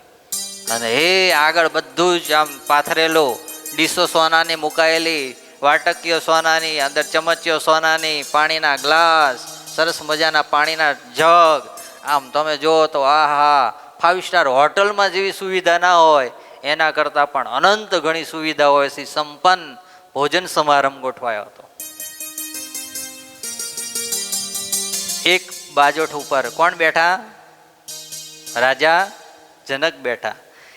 A: અને એ આગળ બધું જ આમ પાથરેલું, ડીશો સોનાની મુકાયેલી, વાટકીઓ સોનાની, અંદર ચમચીઓ સોનાની, પાણીના ગ્લાસ, સરસ મજાના પાણીના જગ. આમ તમે જુઓ તો આહા, 5 સ્ટાર હોટલમાં જેવી સુવિધા ના હોય એના કરતાં પણ અનંત ઘણી સુવિધા હોય છે. સંપન્ન ભોજન સમારંભ ગોઠવાયો હતો. એક બાજોઠ ઉપર કોણ બેઠા? રાજા જનક બેઠા.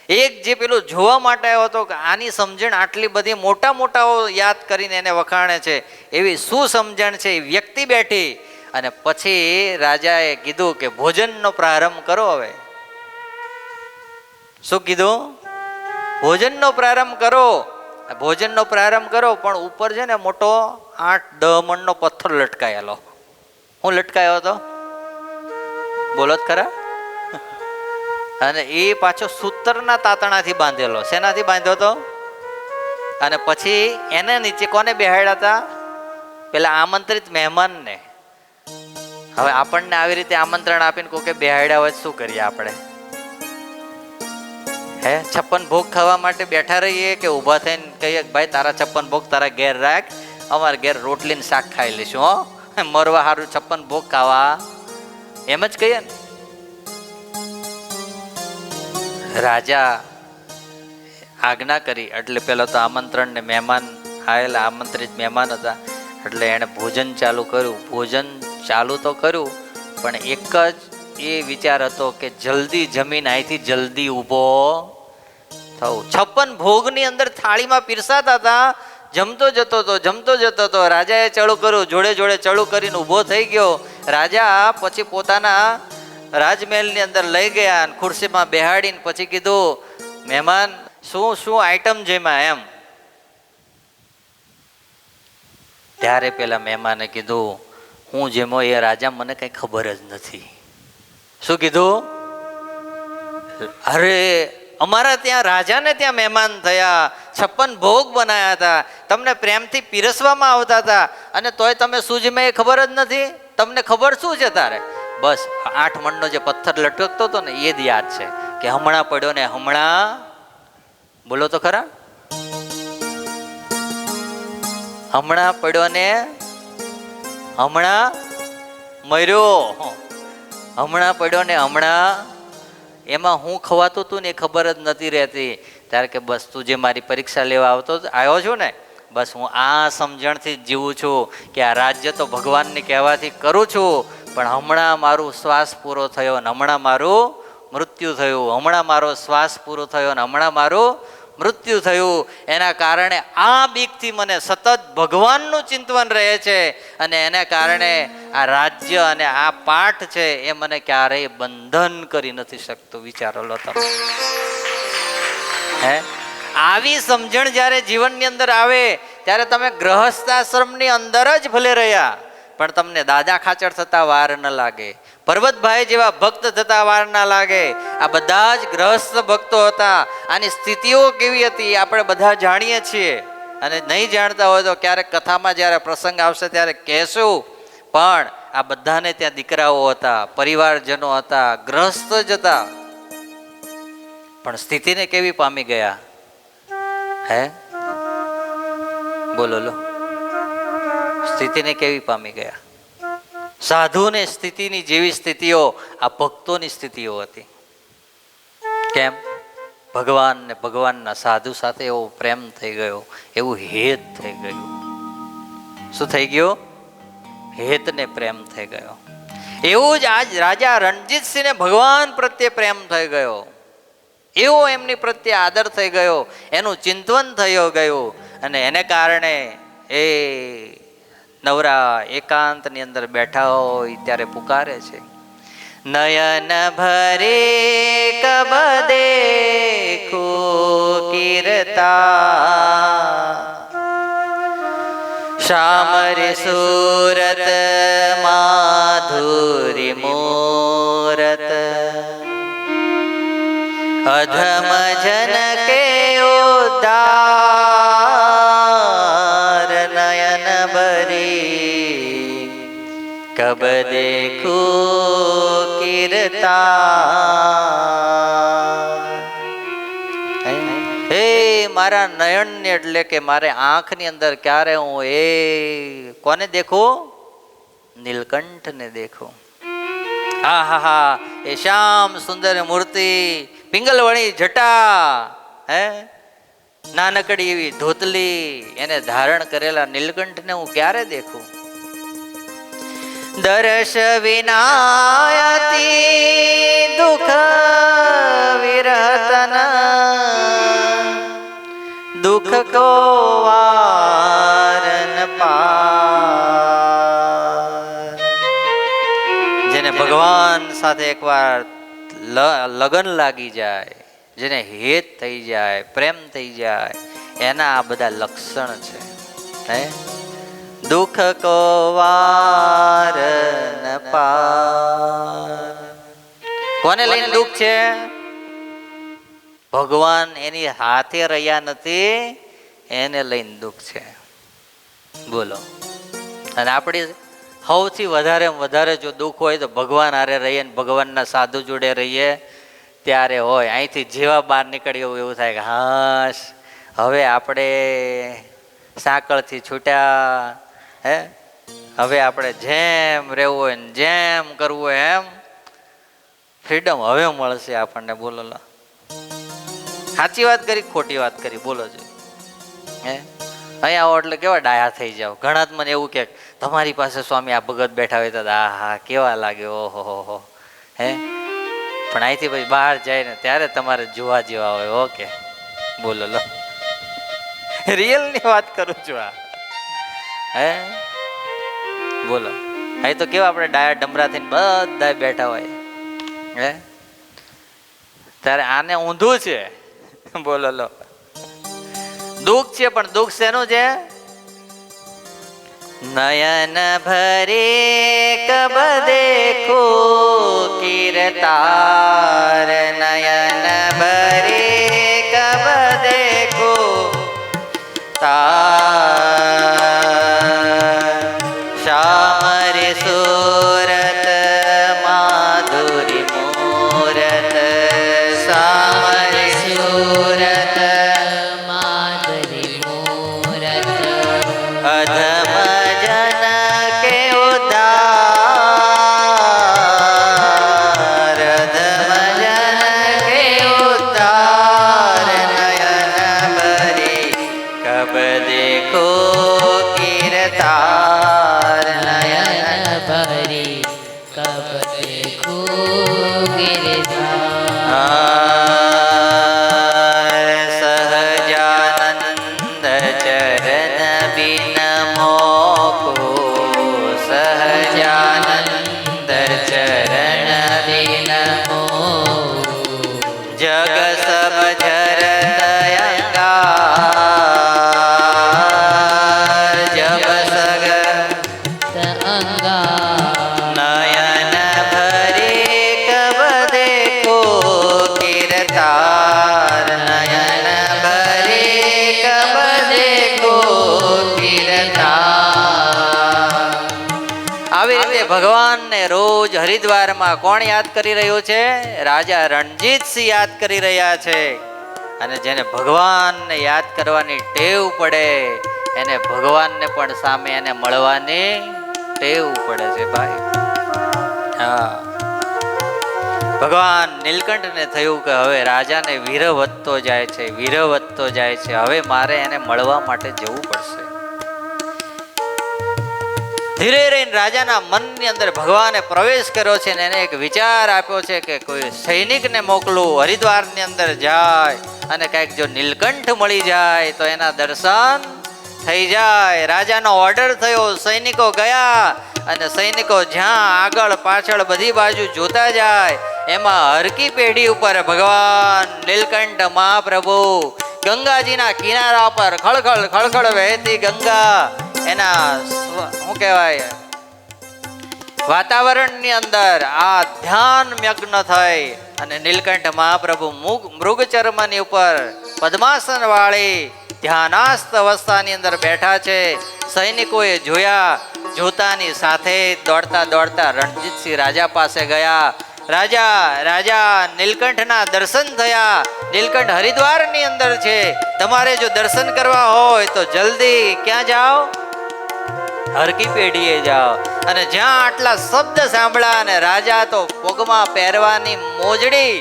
A: એક જે પેલું જોવા માટે આવ્યો હતો કે આની સમજણ આટલી બધી મોટા મોટાઓ યાદ કરીને એને વખાણે છે, એવી શું સમજણ છે એ વ્યક્તિ બેઠી. અને પછી રાજાએ કીધું કે ભોજનનો પ્રારંભ કરો. હવે શું કીધું? ભોજનનો પ્રારંભ કરો. ભોજનનો પ્રારંભ કરો, પણ ઉપર છે ને મોટો 8-10 મણનો પથ્થર લટકાયેલો. હું લટકાયો હતો? બોલો જ ખરા. અને એ પાછો સૂતરના તાતણાથી બાંધેલો. શેનાથી બાંધ્યો હતો? અને પછી એને નીચે કોને બેહાડ્યા હતા? પેલા આમંત્રિત મહેમાનને. હવે આપણને આવી રીતે આમંત્રણ આપીને કોકે બેહાડ્યા હોય શું કરીએ આપણે? હે, 56 ભોગ ખાવા માટે બેઠા રહીએ કે ઊભા થઈને કહીએ ભાઈ તારા 56 ભોગ તારા ઘેર રાખ, અમારે ઘેર રોટલી ને શાક ખાઈ લઈશું. હો, મરવા સારું 56 ભોગ ખાવા, એમ જ કહીએ ને. રાજા આજ્ઞા કરી એટલે પેલો તો આમંત્રણ ને મહેમાન આવેલા, આમંત્રિત મહેમાન હતા એટલે એણે ભોજન ચાલુ કર્યું. ભોજન ચાલુ તો કર્યું, પણ એક જ એ વિચાર હતો કે જલ્દી જમીન અહીંથી જલ્દી ઊભો થવું. 56 ભોગની અંદર થાળીમાં પીરસાતા હતા. જમતો જતો હતો. રાજાએ ચડું કર્યું, જોડે જોડે ચડું કરીને ઊભો થઈ ગયો. રાજા પછી પોતાના રાજમહેલની અંદર લઈ ગયા અને ખુરશીમાં બેહાડીને પછી કીધું, મહેમાન શું શું આઈટમ જેમાં એમ. ત્યારે પેલા મહેમાને કીધું, હું જેમો એ રાજા મને કઈ ખબર જ નથી. શું કીધું? અરે અમારા ત્યાં રાજાને ત્યાં મહેમાન થયા, 56 ભોગ બનાયા હતા, તમને પ્રેમથી પીરસવામાં આવતા હતા, અને તોય તમે શું જમે એ ખબર જ નથી. તમને ખબર શું છે તારે? બસ 8 મણનો જે પથ્થર લટકતો હતો ને એ જ યાદ છે કે હમણાં પડ્યો ને હમણાં, બોલો તો ખરા, હમણાં પડ્યો ને હમણાં મર્યો. હમણાં પડ્યો ને હમણાં, એમાં હું ખવાતું હતું ને એ ખબર જ નથી રહેતી. ત્યારે કે બસ તું જે મારી પરીક્ષા લેવા આવ્યો છું ને, બસ હું આ સમજણથી જ જીવું છું કે આ રાજ્ય તો ભગવાનની કહેવાથી કરું છું, પણ હમણાં મારું શ્વાસ પૂરો થયો ને હમણાં મારું મૃત્યુ થયું, હમણાં મારો શ્વાસ પૂરો થયો ને હમણાં મારું મૃત્યુ થયું. એના કારણે આ બીકથી મને સતત ભગવાનનું ચિંતવન રહે છે, અને એને કારણે આ રાજ્ય અને આ પાઠ છે એ મને ક્યારેય બંધન કરી નથી શકતું. વિચારો લો તમે. હે, આવી સમજણ જ્યારે જીવનની અંદર આવે ત્યારે તમે ગૃહસ્થાશ્રમની અંદર જ ભલે રહ્યા, પણ તમને દાદા ખાચર થતા વાર ન લાગે, પર્વતભાઈ જેવા ભક્ત થતા વાર ના લાગે. આ બધા જ ગ્રહસ્થ ભક્તો હતા. આની સ્થિતિઓ કેવી હતી આપણે બધા જાણીએ છીએ, અને નહીં જાણતા હોય તો ક્યારેક કથામાં જ્યારે પ્રસંગ આવશે ત્યારે કહેશું. પણ આ બધાને ત્યાં દીકરાઓ હતા, પરિવારજનો હતા, ગ્રહસ્થ જ હતા, પણ સ્થિતિને કેવી પામી ગયા? હે, બોલો લો, સ્થિતિને કેવી પામી ગયા? સાધુને સ્થિતિની જેવી સ્થિતિઓ આ ભક્તોની સ્થિતિઓ હતી. કેમ? ભગવાન ને ભગવાનના સાધુ સાથે એવો પ્રેમ થઈ ગયો, એવું હેત થઈ ગયું. શું થઈ ગયું? હેત ને પ્રેમ થઈ ગયો. એવું જ આજ રાજા રણજીતસિંહને ભગવાન પ્રત્યે પ્રેમ થઈ ગયો, એવો એમની પ્રત્યે આદર થઈ ગયો, એનું ચિંતન થયો ગયું, અને એને કારણે એ નવરા એકાંતની અંદર બેઠા હોય ત્યારે પુકારે છે, નયન ભરે કબ દેખો કીર્તા, શામરી સુરત માધુરી મૂરત, અધમ જન કે ઉદ્ધાર, નયન ભરી કબ દેખું કીર્તા. હે મારા નયન એટલે કે મારે આંખની અંદર ક્યારે હું એ કોને દેખું? નીલકંઠને દેખું. આહા, એ શ્યામ સુંદર મૂર્તિ, પિંગલવણી જટા, હે નાનકડી એવી ધોતલી, એને ધારણ કરેલા નીલકંઠને હું ક્યારે દેખું? દર્શ વિનાયતિ દુઃખ વિરહતન, દુઃખ કો વારન પાર. જેને ભગવાન સાથે એકવાર લગન લાગી જાય, જેને હેત થઈ જાય, પ્રેમ થઈ જાય, એના આ બધા લક્ષણ છે. હે, દુઃખ કો વાર ન પાર. કોને લઈને દુઃખ છે? ભગવાન એની હાથે રહ્યા નથી, એને લઈને દુઃખ છે. બોલો. અને આપણી સૌથી વધારે જો દુઃખ હોય તો ભગવાન હારે રહીએ ને ભગવાનના સાધુ જોડે રહીએ ત્યારે હોય. અહીંથી જેવા બહાર નીકળ્યો એવું થાય કે હાશ, હવે આપણે સાંકળથી છૂટ્યા. હે, હવે આપણે જેમ રહેવું હોય ને જેમ કરવું હોય એમ ફ્રીડમ હવે મળશે આપણને. બોલો, સાચી વાત કરી ખોટી વાત કરી? બોલો જોઈએ. હે, અહીંયા આવો એટલે કેવા ડાયા થઈ જાવ. ઘણા જ મને એવું કે તમારી પાસે સ્વામી આ ભગત બેઠા હોય તો આ હા કેવા લાગે, ઓહો હો હે. પણ અહીંથી પછી બહાર જાય ને ત્યારે તમારે જોવા જેવા હોય. ઓકે, બોલો લો, રિયલ ની વાત કરું છું આ. હે બોલો, અહીં તો કેવા આપણે ડાયા ડમરા થઈને બધા બેઠા હોય. હે ત્યારે આને ઊંધું છે. બોલો લો, દુઃખ છે, પણ દુઃખ શેનું છે? નયન ભરે કબ દેખો કિરતાર, નયન ભરે કબ દેખો તાર, શ્યામ રે સુરત માધુરી મૂરત, શ્યામ રે સુરત
B: માધુરી મૂરત,
A: અધમ જન કે ઉદ્ધાર, અધમ જન કે ઉદ્ધાર, નયન ભરે કબ દેખો કિરતાર,
B: નયન ભરી કબ દેખો
A: સહજાનંદ ચરણ બિન મોકો, સહજાનંદ ચરણ બિન જગ સબ ઝરત અંગાર, જબ સગ નયન ભરે કબ દેખો કિરતાર, નયન ભરે કબ દેખો કિરતાર. આવી રીતે ભગવાનને રોજ હરિદ્વારમાં કોણ યાદ કરી રહ્યું છે? રાજા રણજીતસિંહ યાદ કરી રહ્યા છે. અને જેને ભગવાનને યાદ કરવાની ટેવ પડે એને ભગવાનને પણ સામે એને મળવાની ટેવ પડે છે ભાઈ. હા, ભગવાન નીલકંઠને થયું કે હવે રાજાને વીર વધતો જાય છે, વીર વધતો જાય છે, હવે મારે એને મળવા માટે જવું પડશે. ધીરે રહીને રાજાના મનની અંદર ભગવાને પ્રવેશ કર્યો છે ને એને એક વિચાર આપ્યો છે કે કોઈ સૈનિકને મોકલું, હરિદ્વારની અંદર જાય અને કંઈક જો નીલકંઠ મળી જાય તો એના દર્શન થઈ જાય. રાજાનો ઓર્ડર થયો, સૈનિકો ગયા અને સૈનિકો જ્યાં આગળ પાછળ બધી બાજુ જોતા જાય એમાં હરકી પેઢી ઉપર ભગવાન નીલકંઠ મહાપ્રભુ ગંગાજીના કિનારા પર ખળખળ ખળખળ વહેતી ગંગા એના શું કહેવાય વાતાવરણની અંદર આ ધ્યાન મગ્ન થઈ અને નીલકંઠ મહાપ્રભુ મૃગચર્મની ઉપર પદ્માસન વાળી ધ્યાનાસ્ત અવસ્થાની અંદર બેઠા છે. સૈનિકોએ જોયા, જોતાની સાથે દોડતા દોડતા રણજીતસિંહ રાજા પાસે ગયા. રાજા નીલકંઠના દર્શન થયા. નીલકંઠ હરિદ્વારની અંદર છે, તમારે જો દર્શન કરવા હોય તો જલ્દી ક્યાં જાઓ? હરકી પેઢીએ જાઓ. અને જ્યાં આટલા શબ્દ સાંભળ્યા અને રાજા તો પગમાં પહેરવાની મોજડી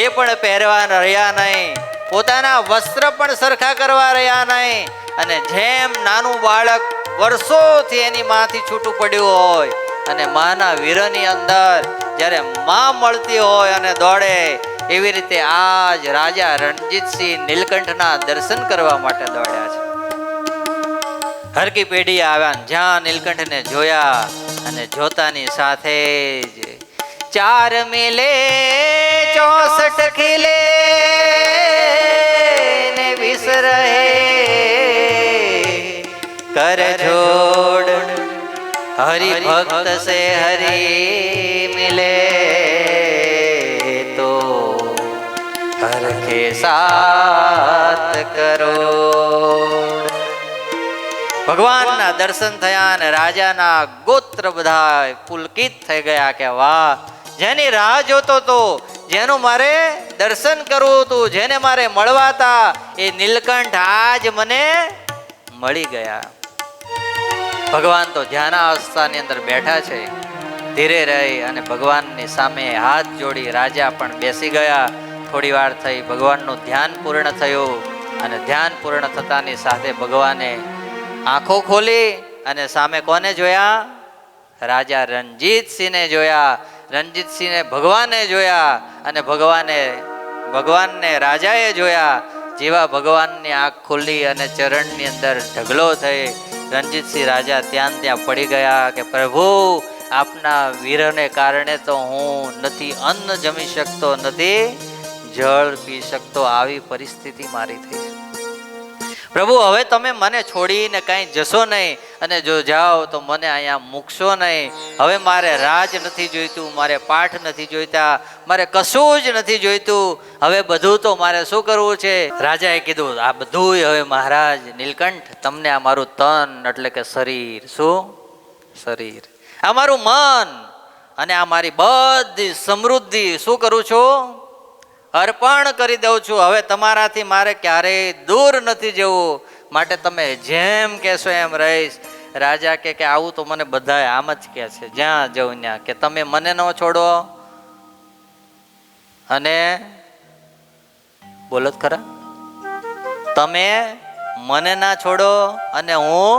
A: એ પણ પહેરવા રહ્યા નહીં, પોતાના વસ્ત્ર પણ સરખા કરવા રહ્યા નહીં. અને જેમ નાનું બાળક વર્ષોથી એની માથી છૂટું પડ્યું હોય અને માના વીરની અંદર જ્યારે માં મળતી હોય અને દોડે, એવી રીતે આજ રાજા રણજીતસિંહ નીલકંઠના દર્શન કરવા માટે દોડ્યા છે. હરકી પેઢી આવ્યા, જ્યાં નીલકંઠને જોયા અને જોતાની સાથે જ 4 મિલે 64 ખીલે ને વિસરહે કર જોડ હરિ ભક્ત સે હરિ મિલે તો હરખે સાત કરોડ. ભગવાનના દર્શન થયા અને રાજાના ગોત્ર બધા પુલકિત થઈ ગયા કે વાહ, જેની રાહ જોતો તો, જેનું મારે દર્શન કરવું હતું, જેને મારે મળવા હતા, એ નીલકંઠ આજ મને મળી ગયા. ભગવાન તો ધ્યાનાવસ્થાની અંદર બેઠા છે. ધીરે રહી અને ભગવાનની સામે હાથ જોડી રાજા પણ બેસી ગયા. થોડી વાર થઈ, ભગવાનનું ધ્યાન પૂર્ણ થયું અને ધ્યાન પૂર્ણ થતાની સાથે ભગવાને આંખો ખોલી અને સામે કોને જોયા? રાજા રણજીતસિંહને જોયા. રણજીતસિંહને ભગવાને જોયા અને ભગવાનને રાજાએ જોયા. જેવા ભગવાનની આંખ ખુલ્લી અને ચરણની અંદર ઢગલો થઈ, રણજીતસિંહ રાજા ત્યાં પડી ગયા કે પ્રભુ, આપના વીરને કારણે તો હું નથી અન્ન જમી શકતો, નથી જળ પી શકતો. આવી પરિસ્થિતિ મારી થઈ છે. પ્રભુ, હવે તમે મને છોડીને કાંઈ જશો નહીં, અને જો જાઓ તો મને અહીંયા મૂકશો નહીં. હવે મારે રાજ નથી જોઈતું, મારે પાઠ નથી જોઈતા, મારે કશું જ નથી જોઈતું. હવે બધું તો મારે શું કરવું છે? રાજાએ કીધું, આ બધું હવે મહારાજ નીલકંઠ, તમને આ મારું તન એટલે કે શરીર, શું શરીર, આ મારું મન અને આ મારી બધી સમૃદ્ધિ શું કરું છું? અર્પણ કરી દઉં છું. હવે તમારાથી મારે ક્યારેય દૂર નથી જવું, માટે તમે જેમ કહેશો એમ રહીશ. રાજા કે આવું તો મને બધા આમ જ કહે છે, જ્યાં જવું ત્યાં કે તમે મને ન છોડો અને બોલો ખરા, તમે મને ના છોડો અને હું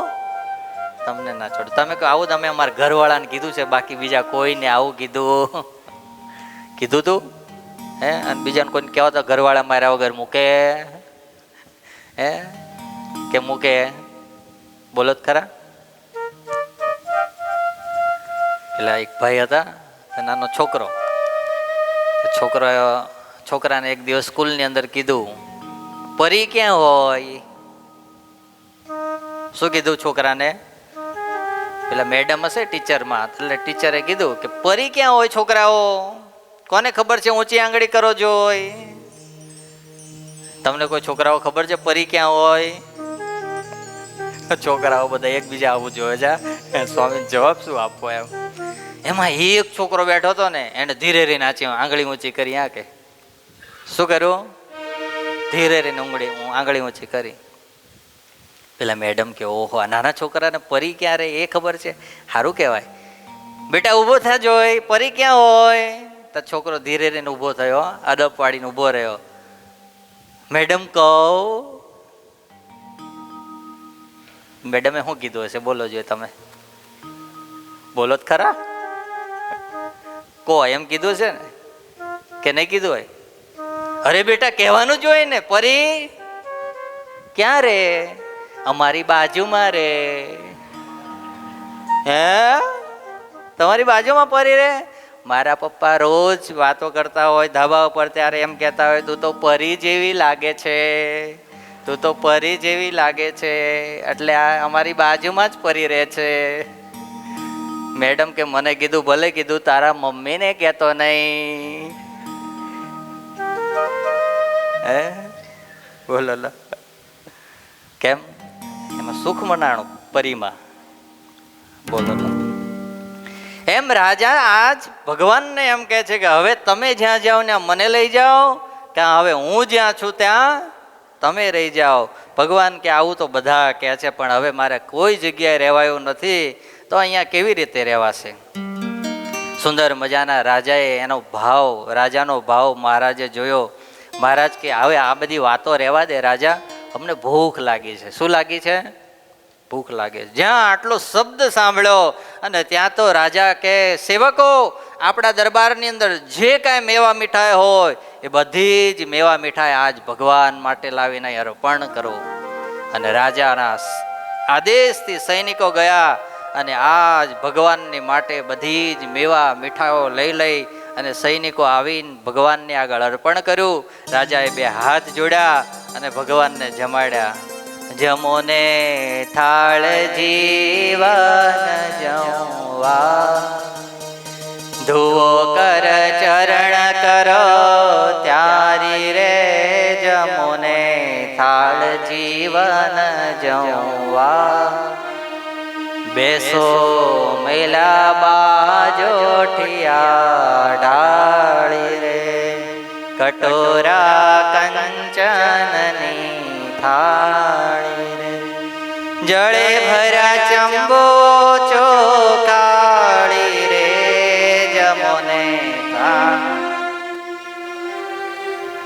A: તમને ના છોડો. તમે કહો આવું તમે અમારા ઘરવાળાને કીધું છે, બાકી બીજા કોઈને આવું કીધું તું હે? અને બીજાને કોઈને કહેવા તો ઘરવાળા માર્યા વગર મૂકે હે કે મૂકે? બોલો ખરા. પેલા એક ભાઈ હતા, નાનો છોકરાને એક દિવસ સ્કૂલની અંદર કીધું, પરી ક્યાં હોય? શું કીધું છોકરાને? પેલા મેડમ હશે ટીચરમાં, એટલે ટીચરે કીધું કે પરી ક્યાં હોય છોકરાઓ? કોને ખબર છે? ઊંચી આંગળી કરો જોઈ. તમને કોઈ છોકરાઓ ખબર છે પરી ક્યાં હોય? છોકરાઓ બધા એકબીજા આવું જોવે છે. સ્વામી જવાબ શું આપવો એમ. એમાં એક છોકરો બેઠો હતો ને, એને ધીરે રહીને આંગળી ઊંચી કરી. આ કે શું કર્યું? ધીરે રહીને આંગળી ઊંચી કરી. પેલા મેડમ કે ઓહો, આ નાના છોકરાને પરી ક્યાં રે એ ખબર છે, સારું કહેવાય. બેટા ઊભો થા જોઈ, પરી ક્યાં હોય? તો છોકરો ધીરે રહીને ઊભો થયો, અડપ વાળીને ઊભો રહ્યો. મેડમ મેડમે શું કીધું હશે? બોલો જોઈએ તમે, બોલો જ ખરા. એમ કીધું છે ને કે નહીં કીધું હોય? અરે બેટા કહેવાનું જ હોય ને, પરી ક્યાં રે? અમારી બાજુમાં રે. હે, તમારી બાજુમાં પરી રે? મારા પપ્પા રોજ વાતો કરતા હોય ધાબા ઉપર, ત્યારે એમ કહેતા હોય, તું તો પરી જેવી લાગે છે, તું તો પરી જેવી લાગે છે. એટલે આ અમારી બાજુમાં જ પરી રહે છે. મેડમ કે મને કીધું, ભલે કીધું, તારા મમ્મીને કહેતો નહીં. હે બોલો કેમ? એમાં સુખ મનાણું પરીમાં. બોલો એમ રાજા આજ ભગવાનને એમ કહે છે કે હવે તમે જ્યાં જાઓ ત્યાં મને લઈ જાઓ, કે હવે હું જ્યાં છું ત્યાં તમે રહી જાઓ. ભગવાન કે આવું તો બધા કહે છે, પણ હવે મારે કોઈ જગ્યાએ રહેવાયું નથી, તો અહીંયા કેવી રીતે રહેવાશે? સુંદર મજાના રાજાનો ભાવ મહારાજે જોયો. મહારાજ કે હવે આ બધી વાતો રહેવા દે રાજા, અમને ભૂખ લાગી છે. શું લાગી છે? ભૂખ લાગે. જ્યાં આટલો શબ્દ સાંભળ્યો અને ત્યાં તો રાજા કે સેવકો, આપણા દરબારની અંદર જે કાંઈ મેવા મીઠાઈ હોય એ બધી જ મેવા મીઠાઈ આજ ભગવાન માટે લાવીને અર્પણ કરો. અને રાજાના આદેશથી સૈનિકો ગયા અને આજ ભગવાનની માટે બધી જ મેવા મીઠાઈઓ લઈ અને સૈનિકો આવીને ભગવાનને આગળ અર્પણ કર્યું. રાજાએ બે હાથ જોડ્યા અને ભગવાનને જમાડ્યા. જમોને થાળ જીવન જમવા, ધુઓ કર ચરણ કરો ત્યારી રે. જમોને થાળ જીવન જમવા, બેસો મેલા બાજોઠિયા ડાળી રે. કટોરા કંચનની થાળી રે, જળે ભર્યા ચંબો ચોકાળી રે. જમોને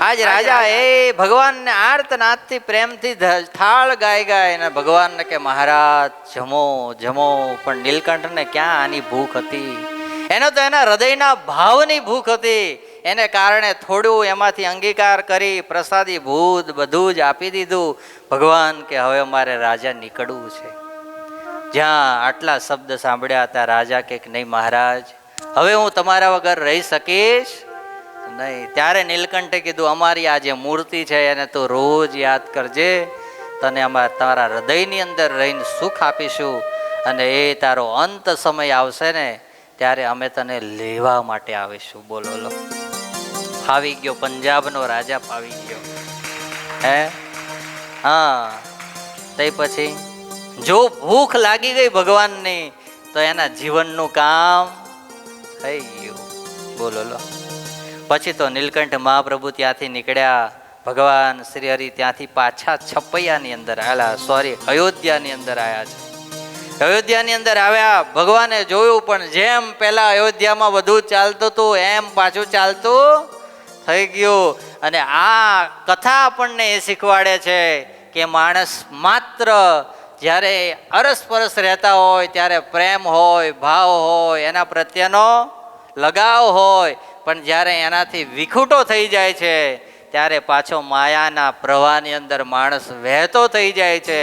A: આજ રાજા એ ભગવાનને આર્તનાદથી પ્રેમથી થાળ ગાય અને ભગવાનને કે મહારાજ જમો જમો, પણ નીલકંઠને ક્યાં આની ભૂખ હતી? એનો તો એના હૃદયના ભાવની ભૂખ હતી. એને કારણે થોડું એમાંથી અંગીકાર કરી પ્રસાદી ભૂત બધું જ આપી દીધું. ભગવાન કે હવે અમારે રાજા નીકળવું છે. જ્યાં આટલા શબ્દ સાંભળ્યા હતા રાજા કે નહીં મહારાજ, હવે હું તમારા વગર રહી શકીશ નહીં. ત્યારે નીલકંઠે કીધું અમારી આ જે મૂર્તિ છે એને તું રોજ યાદ કરજે, તને અમારા તારા હૃદયની અંદર રહીને સુખ આપીશું, અને એ તારો અંત સમય આવશે ને ત્યારે અમે તને લેવા માટે આવીશું. બોલો લો, ફાવી ગયો, પંજાબનો રાજા ફાવી ગયો. હે હા, તે પછી જો ભૂખ લાગી ગઈ ભગવાનની તો એના જીવનનું કામ થઈ ગયું. બોલો લો. પછી તો નીલકંઠ મહાપ્રભુ ત્યાંથી નીકળ્યા. ભગવાન શ્રી હરિ ત્યાંથી પાછા છપૈયાની અંદર અયોધ્યાની અંદર આવ્યા છે. અયોધ્યાની અંદર આવ્યા, ભગવાને જોયું પણ જેમ પહેલા અયોધ્યામાં બધું ચાલતું હતું એમ પાછું ચાલતું થઈ ગયું. અને આ કથા આપણને એ શીખવાડે છે કે માણસ માત્ર જ્યારે અરસપરસ રહેતા હોય ત્યારે પ્રેમ હોય, ભાવ હોય, એના પ્રત્યેનો લગાવ હોય, પણ જ્યારે એનાથી વિખૂટો થઈ જાય છે ત્યારે પાછો માયાના પ્રવાહની અંદર માણસ વહેતો થઈ જાય છે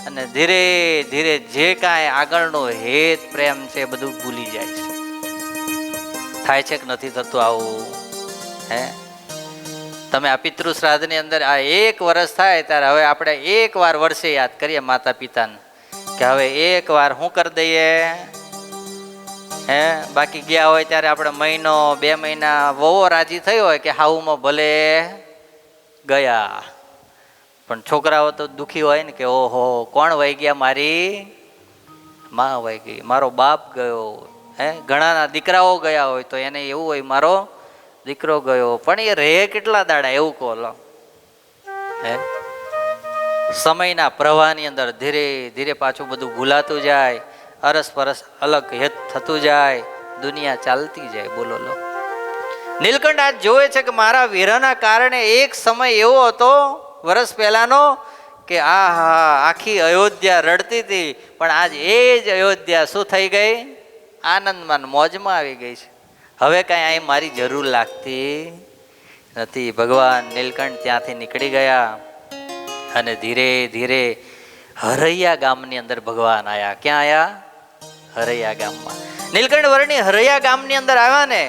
A: અને ધીરે ધીરે જે કાંઈ આગળનો હેત પ્રેમ છે બધું ભૂલી જાય છે. થાય છે કે નથી થતું આવું? હે, તમે આ પિતૃ શ્રાદ્ધની અંદર આ 1 વર્ષ થાય ત્યારે હવે આપણે એક વાર વર્ષે યાદ કરીએ માતા પિતાને કે હવે એક વાર શું કરી દઈએ. હે, બાકી ગયા હોય ત્યારે આપણે મહિનો 2 મહિના વહુ રાજી થઈ હોય કે હાઉમાં ભલે ગયા, પણ છોકરાઓ તો દુખી હોય ને કે ઓહો કોણ વહી ગયા, મારી માં વહી ગઈ, મારો બાપ ગયો. હે, ઘણાના દીકરાઓ ગયા હોય તો એને એવું હોય મારો દીકરો ગયો, પણ એ રહે કેટલા દાડા એવું કહો લો. હે, સમયના પ્રવાહની અંદર ધીરે ધીરે પાછું બધું ભૂલાતું જાય, અરસપરસ અલગ હેત થતું જાય, દુનિયા ચાલતી જાય. બોલો લો. નીલકંઠ આજ જોવે છે કે મારા વિરહના કારણે એક સમય એવો હતો વર્ષ પહેલાનો કે આખી અયોધ્યા રડતી હતી, પણ આજ એ જ અયોધ્યા શું થઈ ગઈ? આનંદમાં મોજમાં આવી ગઈ છે. હવે કાંઈ અહીં મારી જરૂર લાગતી નથી. ભગવાન નીલકંઠ ત્યાંથી નીકળી ગયા અને ધીરે ધીરે હરૈયા ગામની અંદર ભગવાન આવ્યા. ક્યાં આવ્યા? હરૈયા ગામમાં. નીલકંઠ વર્ણી હરૈયા ગામની અંદર આવ્યા ને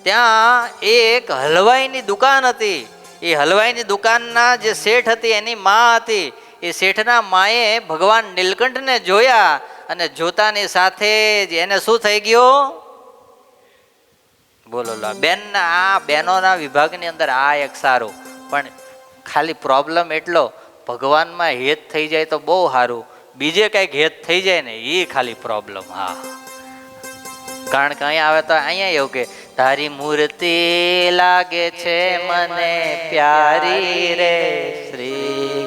A: ત્યાં એક હલવાઈની દુકાન હતી. એ હલવાઈની દુકાનના જે શેઠ હતી એની માં હતી. એ શેઠના માએ ભગવાન નીલકંઠને જોયા અને જોતાની સાથે જ એને શું થઈ ગયું? બોલો લો. આ બહેનોના વિભાગની અંદર આ એક સારું, પણ ખાલી પ્રોબ્લેમ એટલો ભગવાનમાં હેત થઈ જાય તો બહુ સારું, બીજે કંઈક હેત થઈ જાય ને એ ખાલી પ્રોબ્લેમ. હા, કારણ કે અહીંયા આવે તો અહીંયા એવું કે તારી મૂર્તિ લાગે છે મને પ્યારી રે શ્રી.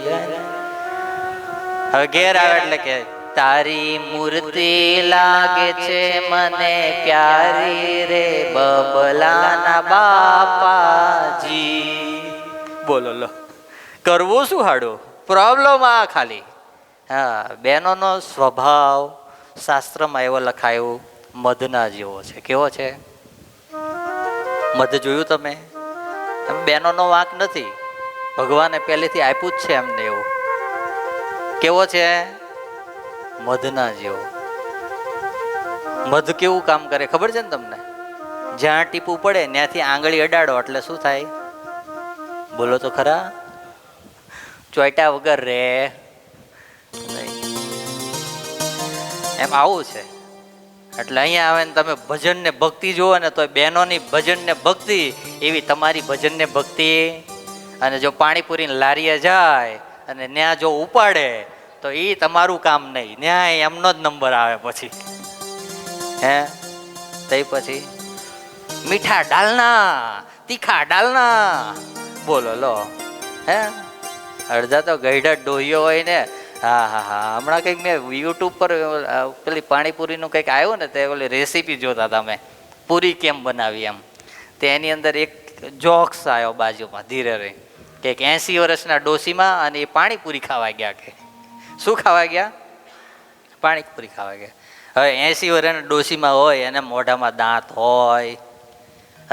A: હવે ઘેર આવે એટલે કે તારી મૂર્તિ લાગે છે મને પ્યારી રે બબલાના બાપાજી. બોલો લો. કરવું શું હાડું? પ્રોબ્લેમ આ ખાલી. હા, બહેનોનો સ્વભાવ શાસ્ત્રમાં એવો લખાયું મધના જેવો છે. કેવો છે? મધ જોયું તમે? બહેનોનો વાંક નથી, ભગવાને પહેલેથી આપ્યું જ છે એમને એવું. કેવો છે? મધના જેવો. મધ કેવું કામ કરે ખબર છે ને તમને? જ્યાં ટીપું પડે ત્યાંથી આંગળી અડાડો એટલે શું થાય? બોલો તો ખરા. ચોઈટા વગર રે નહીં. એમ આવું છે. એટલે અહીંયા આવે ને તમે ભજન ને ભક્તિ જુઓ ને તો બહેનોની ભજન ને ભક્તિ એવી તમારી ભજન ને ભક્તિ. અને જો પાણીપુરી લારીએ જાય અને ત્યાં જો ઉપાડે તો એ તમારું કામ નહીં, ન્યાય એમનો જ નંબર આવે પછી. હે, તે પછી મીઠા ડાલના તીખા ડાલના. બોલો લો. હે, અડધા તો ગઈઢા ડોહીઓ હોય ને. હા હા હા, હમણાં કંઈક મેં યુટ્યુબ પર પેલી પાણીપુરીનું કંઈક આવ્યું ને તે ઓલી રેસીપી જોતા હતા મેં, પૂરી કેમ બનાવી એમ. તે એની અંદર એક જોક્સ આવ્યો બાજુમાં ધીરે રહી કે 80 વર્ષના ડોશીમાં અને એ પાણીપુરી ખાવા ગયા. કે શું ખાવા ગયા? પાણીપુરી ખાવા ગયા. હવે 80 વર્ષના ડોશીમાં હોય અને મોઢામાં દાંત હોય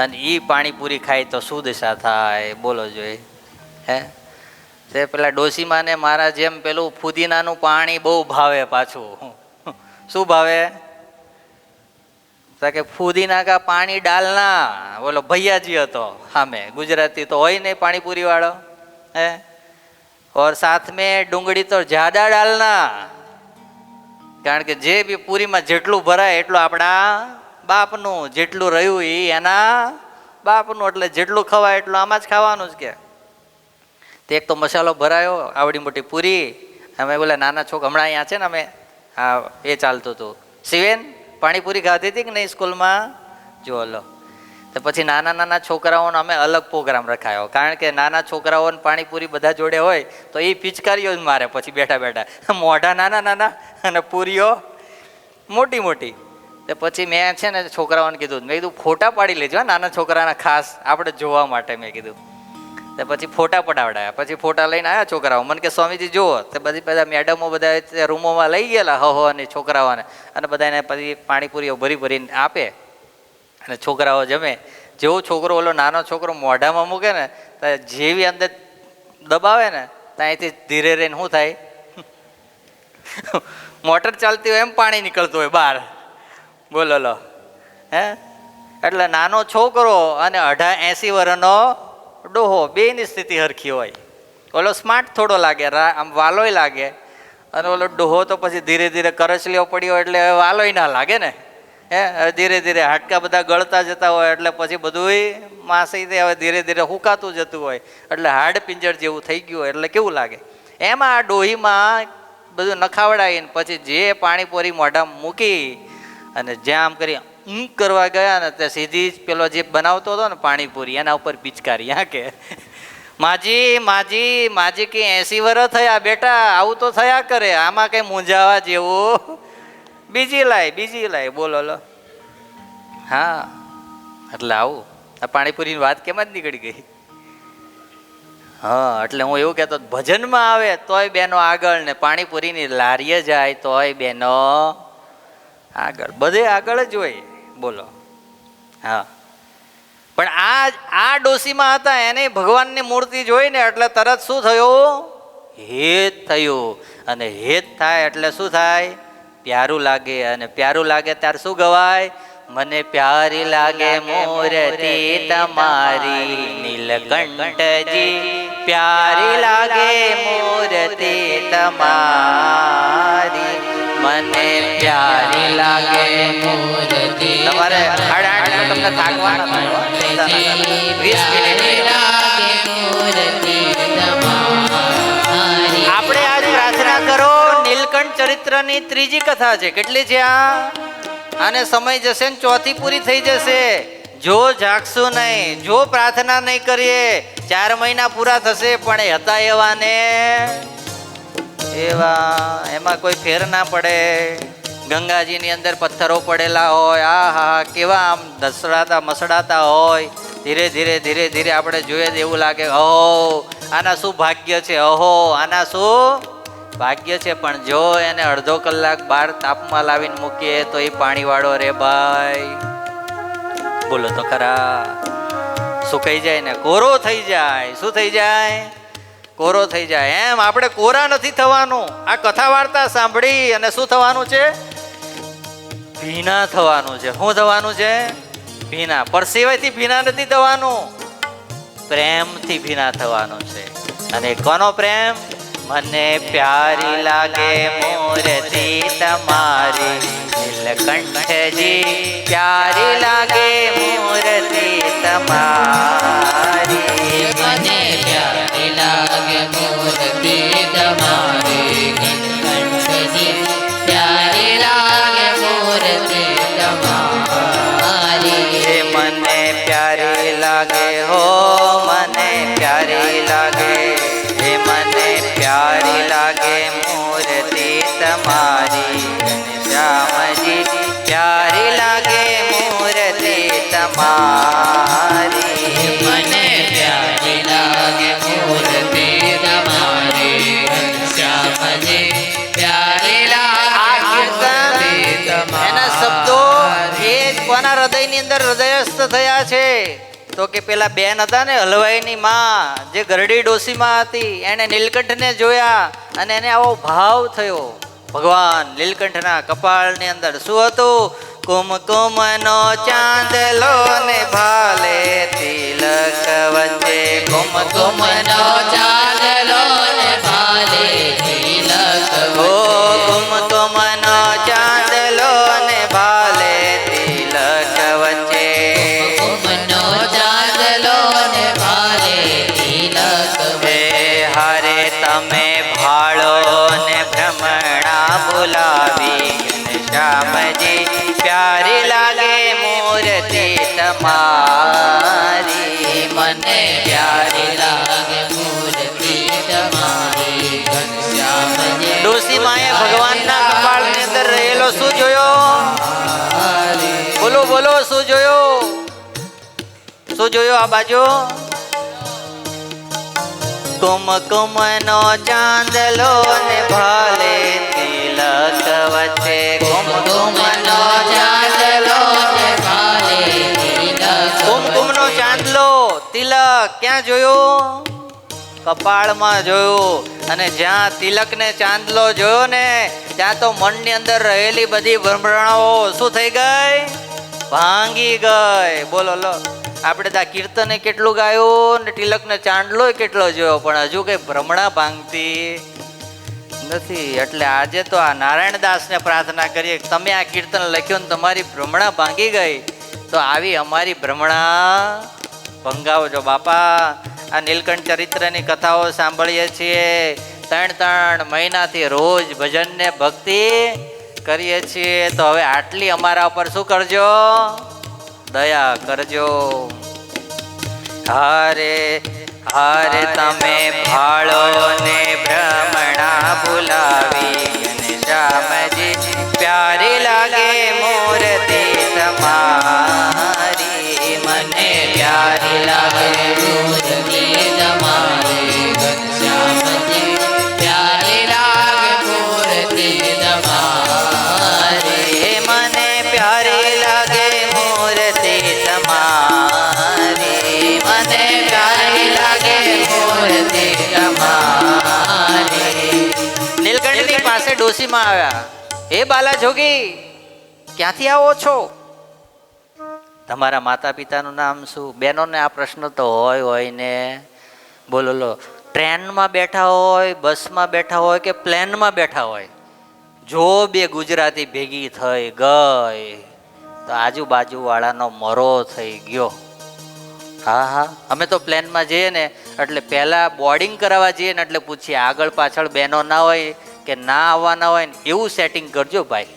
A: અને એ પાણીપુરી ખાય તો શું દશા થાય બોલો જોઈએ? હે તે પેલા ડોશીમાં ને મારા જેમ પેલું ફુદીનાનું પાણી બહુ ભાવે. પાછું શું ભાવે? કે ફુદીના કા પાણી ડાલના. બોલો ભૈયાજી હતો સામે, ગુજરાતી તો હોય નહીં પાણીપુરી વાળો. હે ઓર સાથ મેં ડુંગળી તો જ્યાદા ડાલના. કારણ કે જે બી પૂરીમાં જેટલું ભરાય એટલું આપણા બાપનું, જેટલું રહ્યું એ એના બાપનું, એટલે જેટલું ખવાય એટલું આમાં જ ખાવાનું જ. કે તે એક તો મસાલો ભરાયો આવડી મોટી પૂરી. અમે બોલે નાના છોકરા હમણાં અહીંયા છે ને, અમે હા એ ચાલતું હતું શિવેન પાણીપુરી ખાધી હતી કે નહીં સ્કૂલમાં? જો લો તો પછી નાના નાના છોકરાઓનો અમે અલગ પ્રોગ્રામ રખાયો. કારણ કે નાના છોકરાઓને પાણીપુરી બધા જોડે હોય તો એ પિચકારીઓ જ મારે પછી બેઠા બેઠા. મોઢા નાના નાના અને પૂરીઓ મોટી મોટી. તો પછી મેં છે ને છોકરાઓને કીધું, મેં કીધું ફોટા પાડી લેજો નાના છોકરાના, ખાસ આપણે જોવા માટે. મેં કીધું તો પછી ફોટા પડાવડાયા. પછી ફોટા લઈને આવ્યા છોકરાઓ. મને કે સ્વામીજી જુઓ. તો બધી બધા મેડમો બધા રૂમોમાં લઈ ગયેલા હો અને છોકરાઓને, અને બધાને પછી પાણીપુરીઓ ભરી ભરીને આપે અને છોકરાઓ જમે. જેવો છોકરો ઓલો નાનો છોકરો મોઢામાં મૂકે ને તો જેવી અંદર દબાવે ને ત્યાંથી ધીરે રહીને શું થાય? મોટર ચાલતી હોય એમ પાણી નીકળતું હોય બહાર. બોલો લો. હે એટલે નાનો છોકરો અને 80 વર્ષનો ડોહો બેની સ્થિતિ હરખી હોય. ઓલો સ્માર્ટ થોડો લાગે, આમ વાલોય લાગે, અને ઓલો ડોહો તો પછી ધીરે ધીરે કરચલીઓ પડ્યો એટલે વાલોય ના લાગે ને. હે ધીરે ધીરે હાડકા બધા ગળતા જતા હોય એટલે પછી બધું માસી હવે ધીરે ધીરે હુકાતું જતું હોય એટલે હાડ પિંજર જેવું થઈ ગયું હોય એટલે કેવું લાગે. એમાં આ ડોહીમાં બધું નખાવડાવીને પછી જે પાણીપુરી મોઢામાં મૂકી અને જ્યાં આમ કરી કરવા ગયા ને તે સીધી જ પેલો જે બનાવતો હતો ને પાણીપુરી એના ઉપર પિચકારી. હા કે માજી માજી માજી કે 80 વર્ષ થયા બેટા, આવું તો થયા કરે, આમાં કઈ મૂંઝાવા જેવું બીજી લાય. બોલો લો. હા એટલે આવું આ પાણીપુરીની વાત કેમ જ નીકળી ગઈ? હા એટલે હું એવું કહેતો, ભજનમાં આવે તોય બેનો આગળ ને પાણીપુરીની લારીએ જાય તોય બેનો આગળ, બધે આગળ જ હોય. બોલો. હા પણ આ ડોશીમાં હતા એને ભગવાનની મૂર્તિ જોઈને એટલે તરત શું થયું? હેત થયું. અને હેત થાય એટલે શું થાય? પ્યારું લાગે. અને પ્યારું લાગે ત્યારે શું ગવાય? મને પ્યારી લાગે મૂર્તિ તમારી નીલકંઠજી, પ્યારી લાગે મૂર્તિ તમારી, મને પ્યારી લાગે મૂર્તિ. તમારે 8:30 તમને થાકવાના થાય. 20 મિનિટ આપણે આજ પ્રાર્થના કરો. નીલકંઠ ચરિત્રની 3જી કથા છે. કેટલી છે આ? આને સમય જશે ને 4થી પૂરી થઈ જશે. જો જાગશું નહીં, જો પ્રાર્થના નહીં કરીએ, 4 મહિના પૂરા થશે પણ હતા એવા ને એવા, એમાં કોઈ ફેર ના પડે. ગંગાજીની અંદર પથ્થરો પડેલા હોય, આ હા કેવા આમ ધસડાતા મસડાતા હોય. ધીરે ધીરે ધીરે ધીરે આપણે જોઈએ તો એવું લાગે અહો આના શું ભાગ્ય છે, અહો આના શું ભાગ્ય છે. પણ જો એને અડધો કલાક બહાર તાપમાં લાવીને મૂકીએ તો એ પાણીવાળો રે ભાઈ, બોલો તો ખરા, સુકાઈ જાય ને કોરો થઈ જાય. શું થઈ જાય? કોરો થઈ જાય. એમ આપણે કોરા નથી થવાનું. આ કથા વાર્તા સાંભળી અને શું થવાનું છે? ભીના થવાનું છે. શું થવાનું છે? ભીના. પરસેવાથી ભીના નથી થવાનું, પ્રેમથી ભીના થવાનું છે. અને કોનો પ્રેમ? મને પ્યારી લાગે મૂર્તિ તમારી નીલકંઠજી, પ્યારી લાગે મૂર્તિ તમારી, મને પ્યારી લાગે મૂર્તિ તમારી નીલકંઠજી, પ્યારી લાગે મૂર્તિ તમારી, મને પ્યારી લાગે હો, મને પ્યારી લાગે, મને પ્યારી લાગે મૂર્તિ તમારી શ્યામજી, પ્યારી લાગે મૂર્તિ તમારી. ની અંદર હૃદયસ્થ થયા છે? તો કે પેલા બેન હતા ને હલવાઈની માં, જે ગરડી ડોસીમાં હતી, એને નીલકંઠને જોયા અને એને આવો ભાવ થયો. ભગવાન નીલકંઠના કપાળની અંદર શું હતું? કુમકુમ નો ચાંદલો ને ભાલે તિલક વચ્ચે.
B: કુમકુમ નો ચાંદલો ને ભાલે તિલક
A: ઓ કુમકુમ નો ચાંદલો ને ભાલે તિલક વચ્ચે.
B: કુમકુમનો ચાંદલો ને ભાલે તિલક
A: હે હારે તમે ભાળો ને ભ્રમણા બોલાવી, શ્યામજી પ્યારી લાગે મૂર્તિ તમારી.
B: મને પ્યારી લાગે મૂર્તિ તમારી ઘનશ્યામજી.
A: ડોસી માએ ભગવાનના કપાળની અંદર રહેલો શું જોયો? બોલો બોલો, શું જોયો? શું જોયો આ બાજુ? કુમકુમ નો ચાંદલો ને ભાલે તિલક વચ્ચે.
B: કુમકુમનો ચાંદલો ને ભાલે તિલક
A: કુમકુમ નો ચાંદલો તિલક ક્યાં જોયો? કપાળમાં જોયું. અને જ્યાં તિલક ને ચાંદલો જોયો ને, ત્યાં તો મનની અંદર રહેલી બધી ભ્રમણાઓ શું થઈ ગઈ? ભાંગી ગઈ. બોલો લો, આપણે તો આ કીર્તને કેટલું ગાયું ને તિલક ને ચાંદલો કેટલો જોયો, પણ હજુ કઈ ભ્રમણા ભાંગતી નથી. એટલે આજે તો આ નારાયણદાસ ને પ્રાર્થના કરીએ, તમે આ કીર્તન લખ્યું ને તમારી ભ્રમણા ભાંગી ગઈ, તો આવી અમારી ભ્રમણા ભંગાવજો બાપા. આ નીલકંઠ ચરિત્રની કથાઓ સાંભળીએ છીએ, 3 મહિનાથી રોજ ભજન ને ભક્તિ કરીએ છીએ, તો હવે આટલી અમારા ઉપર શું કરજો? દયા કરજો. હારે હારે તમે ભાળો ને ભ્રમણા ભૂલાવી, અને શ્યામજી પ્યારી લાગે મૂર્તિ તમારી. મને પ્યારી લાગે
B: મૂર્તિ તમારી ઘનશ્યામજી. પ્યારી લાગે મૂર્તિ તમારી.
A: મને પ્યારી લાગે મૂર્તિ તમારી. મને પ્યારી લાગે મૂર્તિ તમારી. નીલકંઠની પાસે ડોસીમાં આવ્યા. હે બાલા જોગી, ક્યાંથી આવો છો? તમારા માતા પિતાનું નામ શું? બહેનોને આ પ્રશ્ન તો હોય ને. બોલો લો, ટ્રેનમાં બેઠા હોય, બસમાં બેઠા હોય કે પ્લેનમાં બેઠા હોય, જો બે ગુજરાતી ભેગી થઈ ગઈ તો આજુબાજુ વાળાનો મરો થઈ ગયો. હા હા, અમે તો પ્લેનમાં જઈએ ને એટલે પહેલા બોર્ડિંગ કરાવવા જઈએ ને એટલે પૂછીએ આગળ પાછળ બહેનો ના હોય કે ના આવવાના હોય ને એવું સેટિંગ કરજો ભાઈ.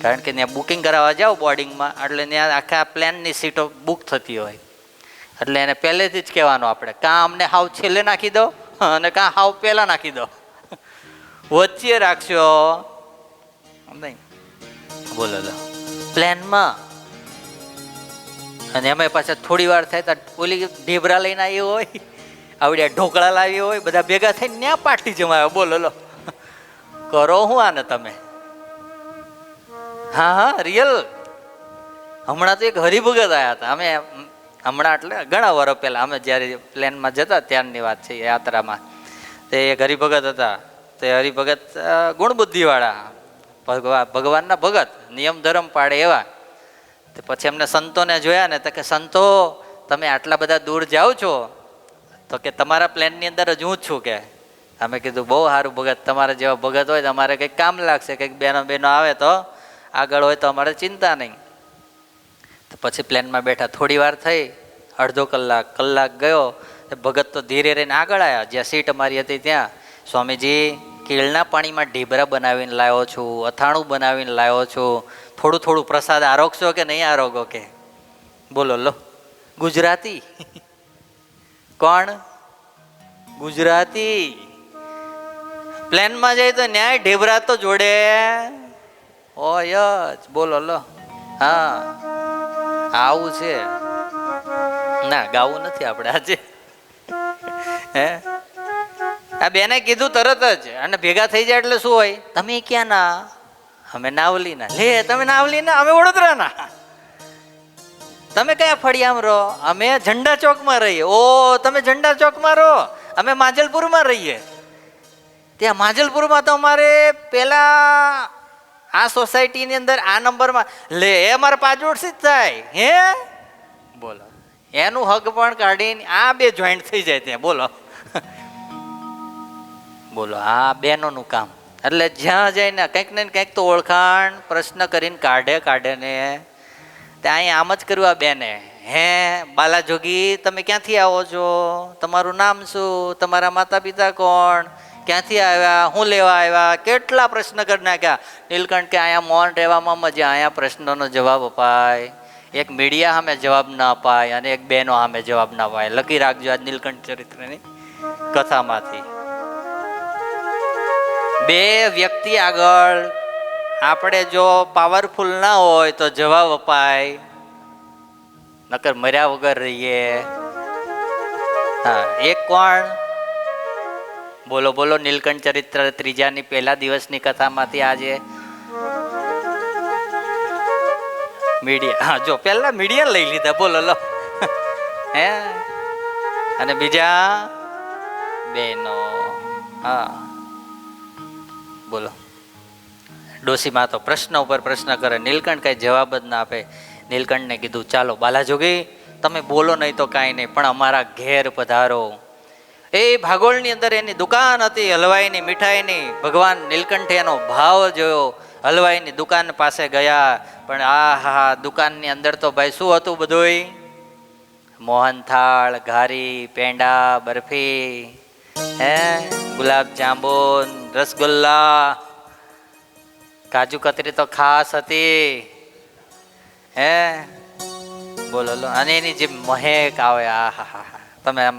A: કારણ કે ત્યાં બુકિંગ કરાવવા જાઓ બોર્ડિંગમાં એટલે ત્યાં આખા પ્લેનની સીટો બુક થતી હોય, એટલે એને પહેલેથી જ કહેવાનું આપણે, કાં અમને હાવ છેલ્લે નાખી દો અને કાં હાવ પહેલાં નાખી દો, વચ્ચે રાખશો નહીં. બોલો લો, પ્લેનમાં. અને એમાં પાછા થોડી વાર થાય તો ઓલી ઢેબરા લઈને આવી હોય, આવડ્યા ઢોકળા લાવી હોય, બધા ભેગા થઈને ત્યાં પાર્ટી જમાવે. બોલો લો, કરો હું આને તમે? હા હા, રિયલ. હમણાં તો એક હરિભગત આવ્યા હતા. અમે હમણાં એટલે ઘણા વર્ષ પહેલાં અમે જ્યારે પ્લેનમાં જતા ત્યારની વાત છે, યાત્રામાં. તે એક હરિભગત હતા. તે હરિભગત ગુણબુદ્ધિવાળા, ભગવાનના ભગત, નિયમ ધર્મ પાડે એવા. તો પછી એમને સંતોને જોયા ને તો કે સંતો તમે આટલા બધા દૂર જાઓ છો? તો કે તમારા પ્લેનની અંદર જ હું જ છું. કે અમે કીધું બહુ સારું ભગત, તમારા જેવા ભગત હોય તો અમારે કંઈક કામ લાગશે, કંઈક બહેનો આવે તો આગળ હોય તો અમારે ચિંતા નહીં. તો પછી પ્લેનમાં બેઠા, થોડી વાર થઈ, અડધો કલાક ગયો. ભગત તો ધીરે રહીને આગળ આવ્યા, જ્યાં સીટ અમારી હતી ત્યાં. સ્વામીજી, કેળના પાણીમાં ઢીબરા બનાવીને લાવ્યો છું, અથાણું બનાવીને લાવ્યો છું, થોડું પ્રસાદ આરોગશો કે નહીં આરોગો? કે બોલો લો, ગુજરાતી. કોણ? ગુજરાતી. પ્લેનમાં જાય તો ન્યાય ઢેબરા તો જોડે હોય જ. બોલો લો. હા, આવું છે. ના, ગાવું નથી આપણે આજે. હે, આ બેને કીધું તરત જ, અને ભેગા થઈ જાય એટલે શું હોય? તમે ક્યાં ના? અમે નાવલી ના. લે, તમે નાવલી ના, અમે વડોદરા ના. તમે કયા ફળિયામાં રહો? અમે ઝંડા ચોકમાં રહીએ. ઓ, તમે ઝંડા ચોકમાં રહો, અમે માંજલપુરમાં રહીએ. ત્યાં માંજલપુરમાં તો અમારે પેલા આ સોસાયટીની અંદર આ નંબરમાં લે એ અમારે પાછળથી જ થાય. હે બોલો, એનું હક પણ કાઢીને આ બે જોઈન્ટ થઈ જાય ત્યાં. બોલો બોલો, આ બહેનોનું કામ. એટલે જ્યાં જઈને કંઈક ને કંઈક તો ઓળખાણ પ્રશ્ન કરીને કાઢે ને ત્યાં અહીંયા આમ જ કર્યું આ બેને. હે બાલાજોગી, તમે ક્યાંથી આવો છો? તમારું નામ શું? તમારા માતા પિતા કોણ? ક્યાંથી આવ્યા? શું લેવા આવ્યા? કેટલા પ્રશ્ન કરી નાખ્યા. નીલકંઠ કે અહીંયા મૌન રહેવામાં મજા, અહીંયા પ્રશ્નોનો જવાબ અપાય. એક મીડિયા સામે જવાબ ના અપાય અને એક બહેનો સામે જવાબ ના અપાય. લખી રાખજો આ નીલકંઠ ચરિત્રની કથામાંથી. બે વ્યક્તિ આગળ આપણે જો પાવરફુલ ના હોય તો જવાબ અપાય, નકર મર્યા વગર રહીએ. હા, એક કોણ? બોલો બોલો, નીલકંઠ ચરિત્ર ત્રીજાની પહેલા દિવસની કથામાંથી આજે મીડિયા. હા જો, પહેલા મીડિયા લઈ લીધા. બોલો લો. હે અને બીજા બેનો. હા બોલો. ડોશીમાં તો પ્રશ્ન ઉપર પ્રશ્ન કરે, નીલકંઠ કઈ જવાબ જ ના આપે. નીલકંઠને કીધું ચાલો બાલાજોગી, તમે બોલો નહીં તો કાંઈ નહીં, પણ અમારા ઘેર પધારો. એ ભાગોળની અંદર એની દુકાન હતી હલવાઈની મીઠાઈની. ભગવાન નીલકંઠે એનો ભાવ જોયો. હલવાઈની દુકાન પાસે ગયા, પણ આ હા, દુકાનની અંદર તો ભાઈ શું હતું બધુંય? મોહનથાળ, ઘારી, પેંડા, બરફી, હે ગુલાબ જાંબુન, રસગુલ્લા, કાજુ કતરી તો ખાસ હતી. હે બોલો લો. અને એની જે મહેક આવે, આ હા હા, તમે આમ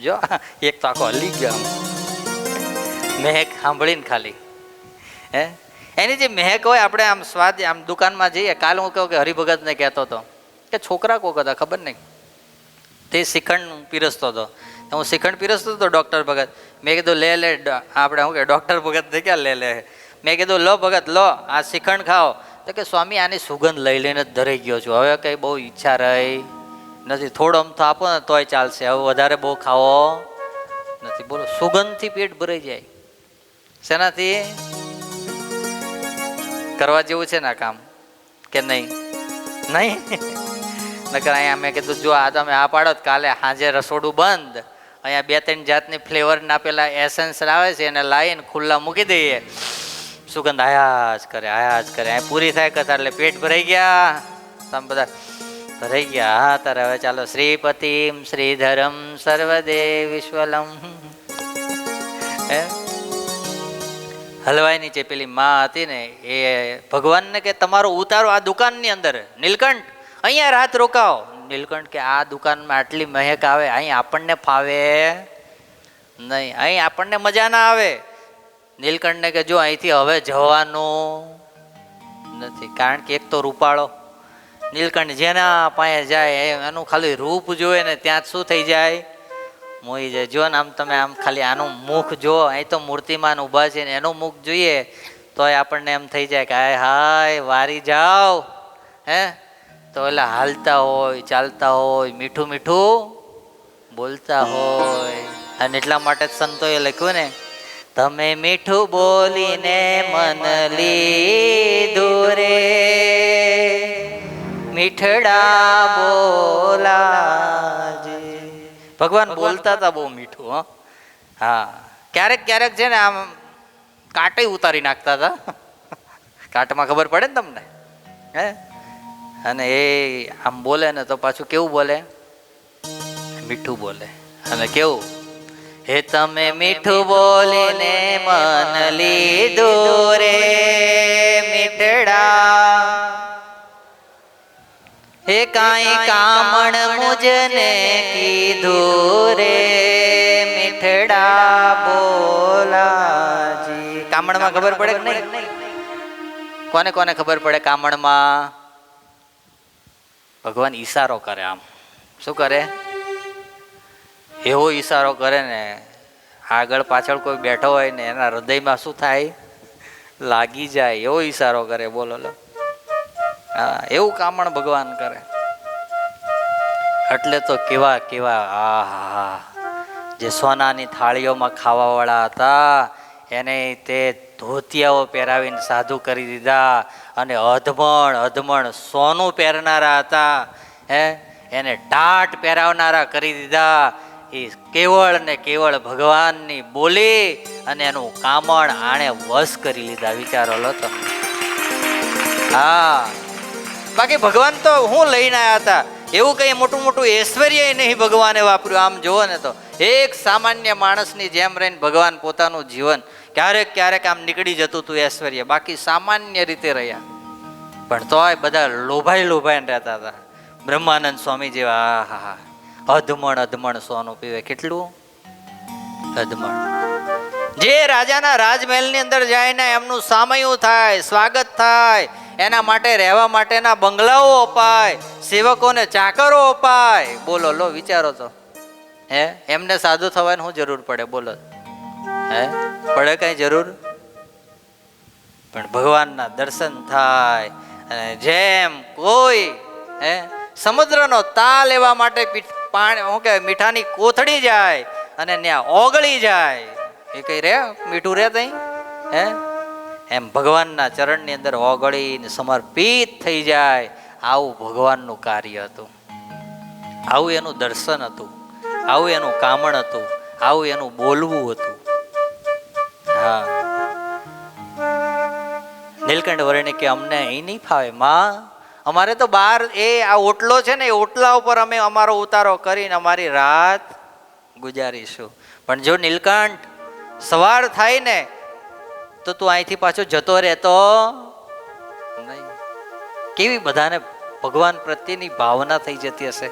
A: જો, એક તો આખો હલી ગયો આમ મહેક સાંભળીને ખાલી. હે એની જે મહેક હોય, આપણે આમ સ્વાદ, આમ દુકાનમાં જઈએ. કાલ હું કહું કે હરિભગતને કહેતો હતો કે છોકરા કોક હતા ખબર નહીં, તે શ્રીખંડ પીરસતો હતો. હું શ્રીખંડ પીરસતો હતો ડૉક્ટર ભગત. મેં કીધું લે આપણે શું કે ડૉક્ટર ભગત ને ક્યાં લે. મેં કીધું લો ભગત લો, આ શ્રીખંડ ખાઓ. તો કે સ્વામી આની સુગંધ લઈ લઈને જ ધરાઈ ગયો છું, હવે કંઈ બહુ ઈચ્છા રહી નથી. થોડો અમથો આપો ને તોય ચાલશે, હવે વધારે બહુ ખાવો નથી. બોલો, સુગંધથી પેટ ભરાઈ જાય. શેનાથી? કરવા જેવું છે ને આ કામ કે નહીં? નહીં નકર અહીંયા મેં કીધું જો આ તમે આ પાડો, કાલે સાંજે રસોડું બંધ, અહીંયા 2-3 જાતની ફ્લેવર ના પેલા એસેન્સ આવે છે એને લાવીને ખુલ્લા મૂકી દઈએ. સુગંધ આયા જ કરે, આયા જ કરે. પૂરી થાય કથા એટલે પેટ ભરાઈ ગયા. તમે બધા ભરાઈ ગયા. હા તારે હવે ચાલો. શ્રીપતિમ શ્રીધરમ સર્વદેવ વિશ્વલમ. હલવાઈની જે પેલી માં હતી ને, એ ભગવાનને કે તમારો ઉતારો આ દુકાનની અંદર. નીલકંઠ અહીંયા રાત રોકાઓ. નીલકંઠ કે આ દુકાનમાં આટલી મહેક આવે, અહીં આપણને ફાવે નહીં, અહીં આપણને મજા ના આવે. નીલકંઠને કે જો અહીંથી હવે જવાનું નથી, કારણ કે એક તો રૂપાળો. નીલકંઠ જેના પાસે જાય એનું ખાલી રૂપ જોવે ને ત્યાં શું થઈ જાય? મોઈ જાય. જો ને આમ તમે આમ ખાલી આનું મુખ જો, અહીં તો મૂર્તિમાન ઊભા છે ને એનું મુખ જોઈએ તોય આપણને એમ થઈ જાય કે હાય હાય વારી જાઓ. હે તો એટલે હાલતા હોય, ચાલતા હોય, મીઠું મીઠું બોલતા હોય. અને એટલા માટે જ સંતોએ લખ્યું ને, તમે મીઠું બોલીને મન લીધું રે, મીઠડા બોલાજે. ભગવાન બોલતા હતા બહુ મીઠું. હા, ક્યારેક ક્યારેક છે ને આમ કાંટે ઉતારી નાખતા હતા. કાંટમાં ખબર પડે ને તમને? હે અને એ આમ બોલે ને તો પાછું કેવું બોલે? મીઠું બોલે. અને કેવું? હે તમે મીઠું બોલીને મન લીધું રે, મીઠડા. હે કાંઈ કામણ મુજને કીધું રે, મીઠડા બોલાજી. કામણમાં ખબર પડે કે નહીં? કોને કોને ખબર પડે કામણમાં? ભગવાન ઈશારો કરે. આમ શું કરે? એવો ઈશારો કરે ને, આગળ પાછળ કોઈ બેઠો હોય ને એના હૃદયમાં શું થાય? લાગી જાય એવો ઈશારો કરે. બોલો લો. હા, એવું કામણ ભગવાન કરે. એટલે તો કેવા કેવા આહા જે સોનાની થાળીઓમાં ખાવાવાળા હતા એને તે ધોતિયાઓ પહેરાવીને સાધુ કરી દીધા, અને અધમણ સોનું પહેરનારા હતા એને ટાટ પહેરાવનારા કરી દીધા. એ કેવળ ને કેવળ ભગવાનની બોલી અને એનું કામણ આણે વશ કરી લીધા. વિચારો લો તો. હા, બાકી ભગવાન તો હું લઈને આવ્યા હતા એવું કઈ મોટું મોટું ઐશ્વર્ય નહીં ભગવાને વાપર્યું. આમ જુઓ ને તો એક સામાન્ય માણસની જેમ રહીને ભગવાન પોતાનું જીવન ક્યારેક ક્યારેક આમ નીકળી જતું હતું ઐશ્વર્ય, બાકી સામાન્ય રીતે રહ્યા. પણ તોય બધા લોભાઈને રહેતા હતા. બ્રહ્માનંદ સ્વામી જેવા હા અધમણ સોનું પીવે. કેટલું અધમણ. જે રાજાના રાજમહેલની અંદર જાય ને એમનું સામયું થાય, સ્વાગત થાય, એના માટે રહેવા માટેના બંગલાઓ અપાય, સેવકોને ચાકરો અપાય. બોલો લો, વિચારો તો. એમને સાધુ થવાની શું જરૂર પડે? બોલો, પડે કઈ જરૂર? પણ ભગવાનના દર્શન થાય. અને જેમ કોઈ સમુદ્રનો તાલ લેવા માટે પાણી શું કહેવાય મીઠાની કોથળી જાય અને ત્યાં ઓગળી જાય, એ કઈ રે મીઠું રે તઈ એમ ભગવાનના ચરણની અંદર ઓગળીને સમર્પિત થઈ જાય. આવું ભગવાનનું કાર્ય હતું, આવું એનું દર્શન હતું, આવું એનું કામણ હતું, આવું એનું બોલવું હતું. હા, નીલકંઠ વર્ણિ કે અમને અહીં નહીં ફાવે માં, અમારે તો બહાર આ ઓટલો છે ને, એ ઓટલા ઉપર અમે અમારો ઉતારો કરીને અમારી રાત ગુજારીશું. પણ જો નીલકંઠ સવાર થાય ને તો તું અહીંથી પાછો જતો રહેતો નહીં. કેવી બધાને ભગવાન પ્રત્યેની ભાવના થઈ જતી હશે.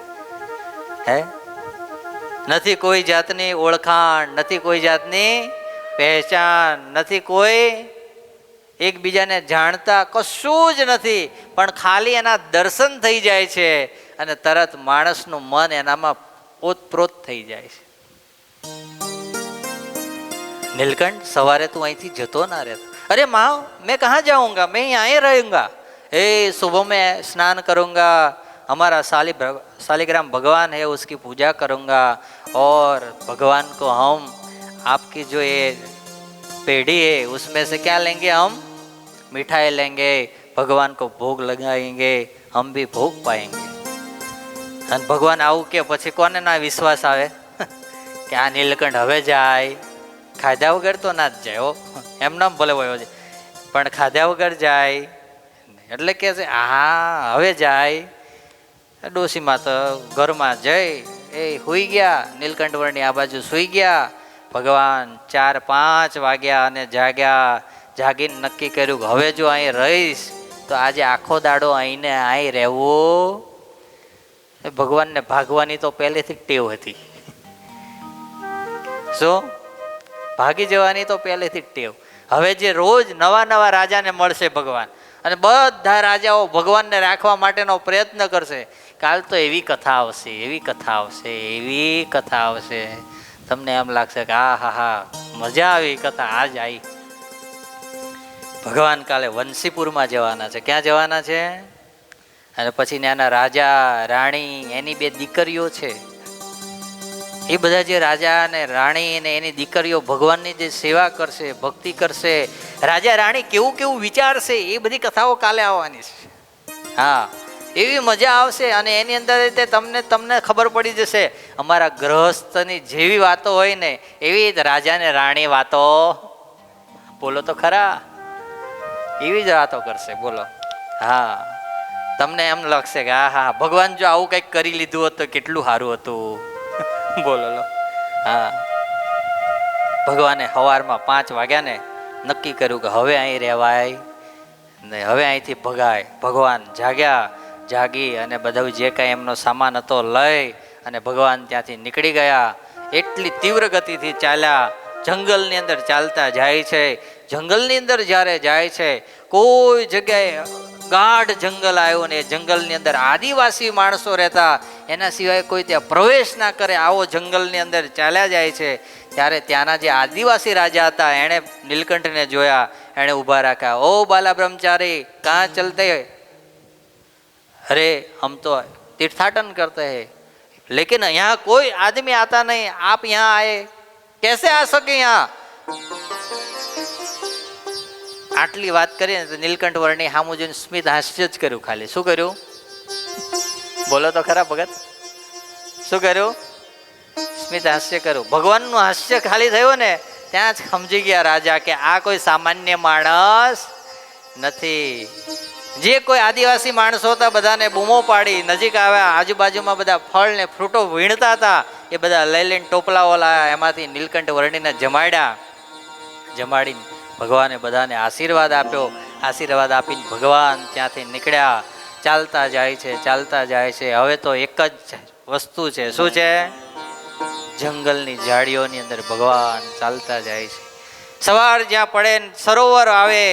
A: નથી કોઈ જાતની ઓળખાણ, નથી કોઈ જાતની પહેચાન, નથી કોઈ એકબીજાને જાણતા, કશું જ નથી. પણ ખાલી એના દર્શન થઈ જાય છે અને તરત માણસનું મન એનામાં ઓતપ્રોત થઈ જાય છે. नीलकंठ सवारे तू અહીંથી જતો ના રહેતો. अरे माँ मैं कहाँ जाऊँगा, मैं यहाँ रहूँगा. सुबह में स्नान करूँगा, हमारा शालिग्राम भगवान है उसकी पूजा करूँगा, और भगवान को हम आपकी जो ये पेड़ी है उसमें से क्या लेंगे, हम मिठाई लेंगे, भगवान को भोग लगाएंगे, हम भी भोग पाएंगे. અને ભગવાન આવું કે પછી કોને ના વિશ્વાસ આવે કે આ નીલકંઠ હવે જાય, ખાધા વગર તો ના જ જાય. એમ નામ ભલે હોય પણ ખાધા વગર જાય એટલે કે છે હા હવે જાય. ડોશીમાં તો ઘરમાં જઈ સુઈ ગયા, નીલકંઠ વર્ણિ આ બાજુ સુઈ ગયા. ભગવાન 4-5 વાગ્યા અને જાગ્યા. જાગીને નક્કી કર્યું કે હવે જો અહીં રહીશ તો આજે આખો દાડો અહીંને અહીં રહેવું. ભગવાનને ભાગવાની તો પહેલેથી ટેવ હતી. શું? ભાગી જવાની તો પહેલેથી ટેવ. હવે જે રોજ નવા નવા રાજાને મળશે ભગવાન, અને બધા રાજાઓ ભગવાનને રાખવા માટેનો પ્રયત્ન કરશે. કાલ તો એવી કથા આવશે, એવી કથા આવશે, એવી કથા આવશે, તમને એમ લાગશે કે આ હા મજા આવી કથા આજ આવી. ભગવાન કાલે વંશીપુરમાં જવાના છે. ક્યાં જવાના છે? અને પછી ત્યાંના રાજા રાણી એની 2 દીકરીઓ છે. એ બધા જે રાજા અને રાણી અને એની દીકરીઓ ભગવાનની જે સેવા કરશે, ભક્તિ કરશે, રાજા રાણી કેવું કેવું વિચારશે, એ બધી કથાઓ કાલે આવવાની છે. હા, એવી મજા આવશે. અને એની અંદર તમને ખબર પડી જશે અમારા ગ્રહસ્થની જેવી વાતો હોય ને એવી જ રાજા ને રાણી વાતો, બોલો તો ખરા, એવી જ વાતો કરશે. બોલો. હા, તમને એમ લાગશે કે હા ભગવાન જો આવું કંઈક કરી લીધું હોત તો કેટલું સારું હતું. બોલો લો. હા, ભગવાને સવારમાં 5 વાગ્યા ને નક્કી કર્યું કે હવે અહીં રહેવાય ને, હવે અહીંથી ભગાય. ભગવાન જાગ્યા. જાગી અને બધું જે કાંઈ એમનો સામાન હતો લઈ અને ભગવાન ત્યાંથી નીકળી ગયા. એટલી તીવ્ર ગતિથી ચાલ્યા. જંગલની અંદર ચાલતા જાય છે. જંગલની અંદર જ્યારે જાય છે, કોઈ જગ્યાએ ગાઢ જંગલ આવ્યું ને એ જંગલની અંદર આદિવાસી માણસો રહેતા, એના સિવાય કોઈ ત્યાં પ્રવેશ ના કરે આવો જંગલની અંદર ચાલ્યા જાય છે. ત્યારે ત્યાંના જે આદિવાસી રાજા હતા એણે નીલકંઠને જોયા, એણે ઊભા રાખ્યા. ઓ બાલા બ્રહ્મચારી, કहाँ चलते? अरे हम तो तीर्थाटन करते हैं. लेकिन यहाँ कोई आदमी आता नहीं, आप यहाँ आए, कैसे आ सके यहाँ? આટલી વાત કરીએ ને તો નીલકંઠ વર્ણી સામું જોઈને સ્મિત હાસ્ય જ કર્યું. ખાલી શું કર્યું? બોલો તો ખરા ભગત, શું કર્યું? સ્મિત હાસ્ય કર્યું. ભગવાનનું હાસ્ય ખાલી થયું ને ત્યાં જ સમજી ગયા રાજા કે આ કોઈ સામાન્ય માણસ નથી. જે કોઈ આદિવાસી માણસો હતા બધાને બૂમો પાડી નજીક આવ્યા, આજુબાજુમાં બધા ફળ ને ફ્રૂટો વીણતા હતા એ બધા લઈ લઈને ટોપલાઓ લાયા, એમાંથી નીલકંઠ વર્ણીને જમાડ્યા. જમાડીને ભગવાને બધાને આશીર્વાદ આપ્યો. આશીર્વાદ આપીને ભગવાન ત્યાંથી નીકળ્યા. ચાલતા જાય છે, ચાલતા જાય છે. હવે તો એક જ વસ્તુ છે. શું છે? જંગલની ઝાડીઓની અંદર ભગવાન ચાલતા જાય છે. સવાર જ્યાં પડે સરોવર આવે,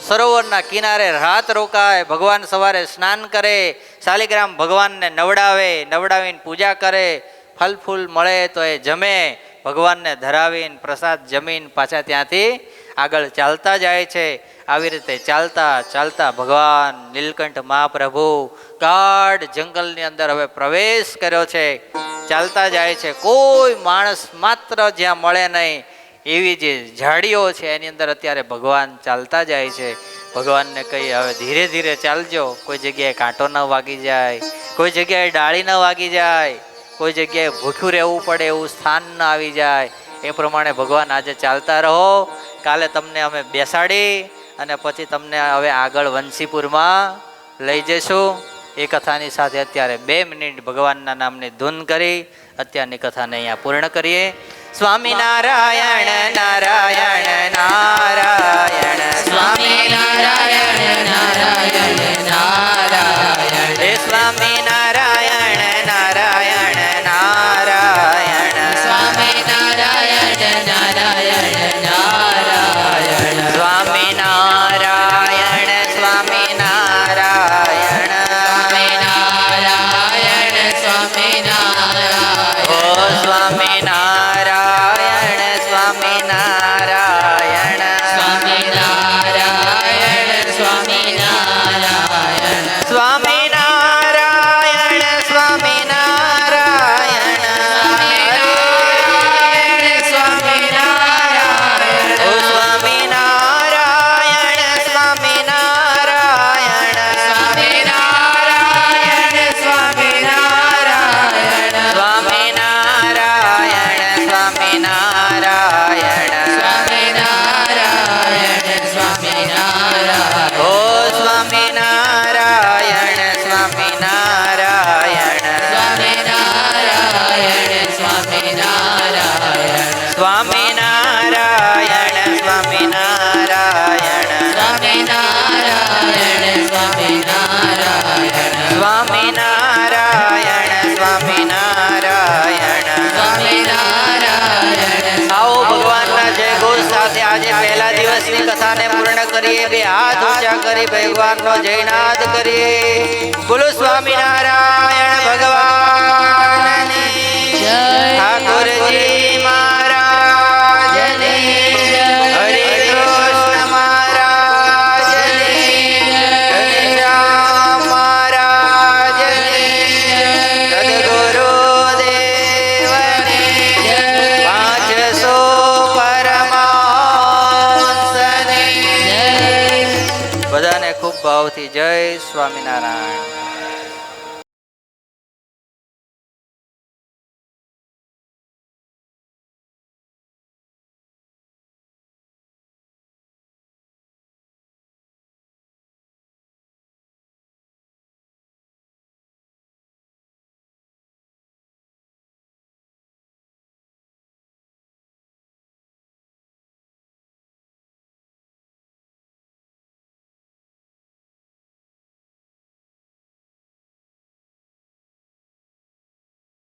A: સરોવરના કિનારે રાત રોકાય. ભગવાન સવારે સ્નાન કરે, શાલિગ્રામ ભગવાનને નવડાવે, નવડાવીને પૂજા કરે. ફલ ફૂલ મળે તો એ જમે, ભગવાનને ધરાવીને પ્રસાદ જમીન પાછા ત્યાંથી આગળ ચાલતા જાય છે. આવી રીતે ચાલતા ચાલતા ભગવાન નીલકંઠ મહાપ્રભુ ગાઢ જંગલની અંદર હવે પ્રવેશ કર્યો છે. ચાલતા જાય છે. કોઈ માણસ માત્ર જ્યાં મળે નહીં એવી જે ઝાડીઓ છે એની અંદર અત્યારે ભગવાન ચાલતા જાય છે. ભગવાનને કહી હવે ધીરે ધીરે ચાલજો, કોઈ જગ્યાએ કાંટો ન વાગી જાય, કોઈ જગ્યાએ ડાળી ન વાગી જાય, કોઈ જગ્યાએ ભૂખ્યું રહેવું પડે એવું સ્થાન ન આવી જાય. એ પ્રમાણે ભગવાન આજે ચાલતા રહો. કાલે તમને અમે બેસાડી અને પછી તમને હવે આગળ વંશીપુરમાં લઈ જઈશું. એ કથાની સાથે અત્યારે 2 મિનિટ ભગવાનના નામની ધૂન કરી અત્યારની કથાને અહીંયા પૂર્ણ કરીએ. સ્વામિનારાયણ નારાયણ નારાયણ, સ્વામિનારાયણ નારાયણ નારાયણ, હે સ્વામિનારાયણ નારાયણ નારાયણ, સ્વામિનારાયણ નારાયણ નારાયણ, સ્વામિનારાયણ સ્વામિનારાયણ, સ્વામિનારાયણ સ્વામિનારાયણ, ઓ સ્વામિનારાયણ સ્વામિનારાયણ, સ્વામિનારાયણ સ્વામિનારાયણ, સ્વામિનારાયણ સ્વામિનારાયણ, સ્વામિનારાયણ, ઓ સ્વામિનારાયણ સ્વામિનારાયણ, સ્વામિનારાયણ સ્વામિનારાયણ, સ્વામિનારાયણ સ્વામિનારાયણ, સ્વામિનારાયણ સ્વામિનારાયણ, ઓ સ્વામિનારાયણ સ્વામિનારાયણ, સ્વામિનારાયણ સ્વામિનારાયણ, સ્વામિનારાયણ સ્વામિનારાયણ, સ્વામિનારાયણ સ્વામિનારાયણ, સ્વામિનારાયણ સ્વામિનારાયણ, સ્વામિનારાયણ. આવો ભગવાનના જય ઘોષ સાથે આજે પહેલા દિવસની કથાને પૂર્ણ કરીએ. 2 હાથ ઊંચા કરી ભગવાનનો જયનાદ કરીએ. બોલો સ્વામિનારાયણ ભગવાનની જય, ઠાકોરજી મહારાજની જય, હરે કૃષ્ણ મહારાજની જય, ઘનશ્યામ મહારાજની જય, સદ્ગુરુદેવની જય, 500 પરમહંસની જય. બધાને ખૂબ ભાવથી જય સ્વામિનારાયણ.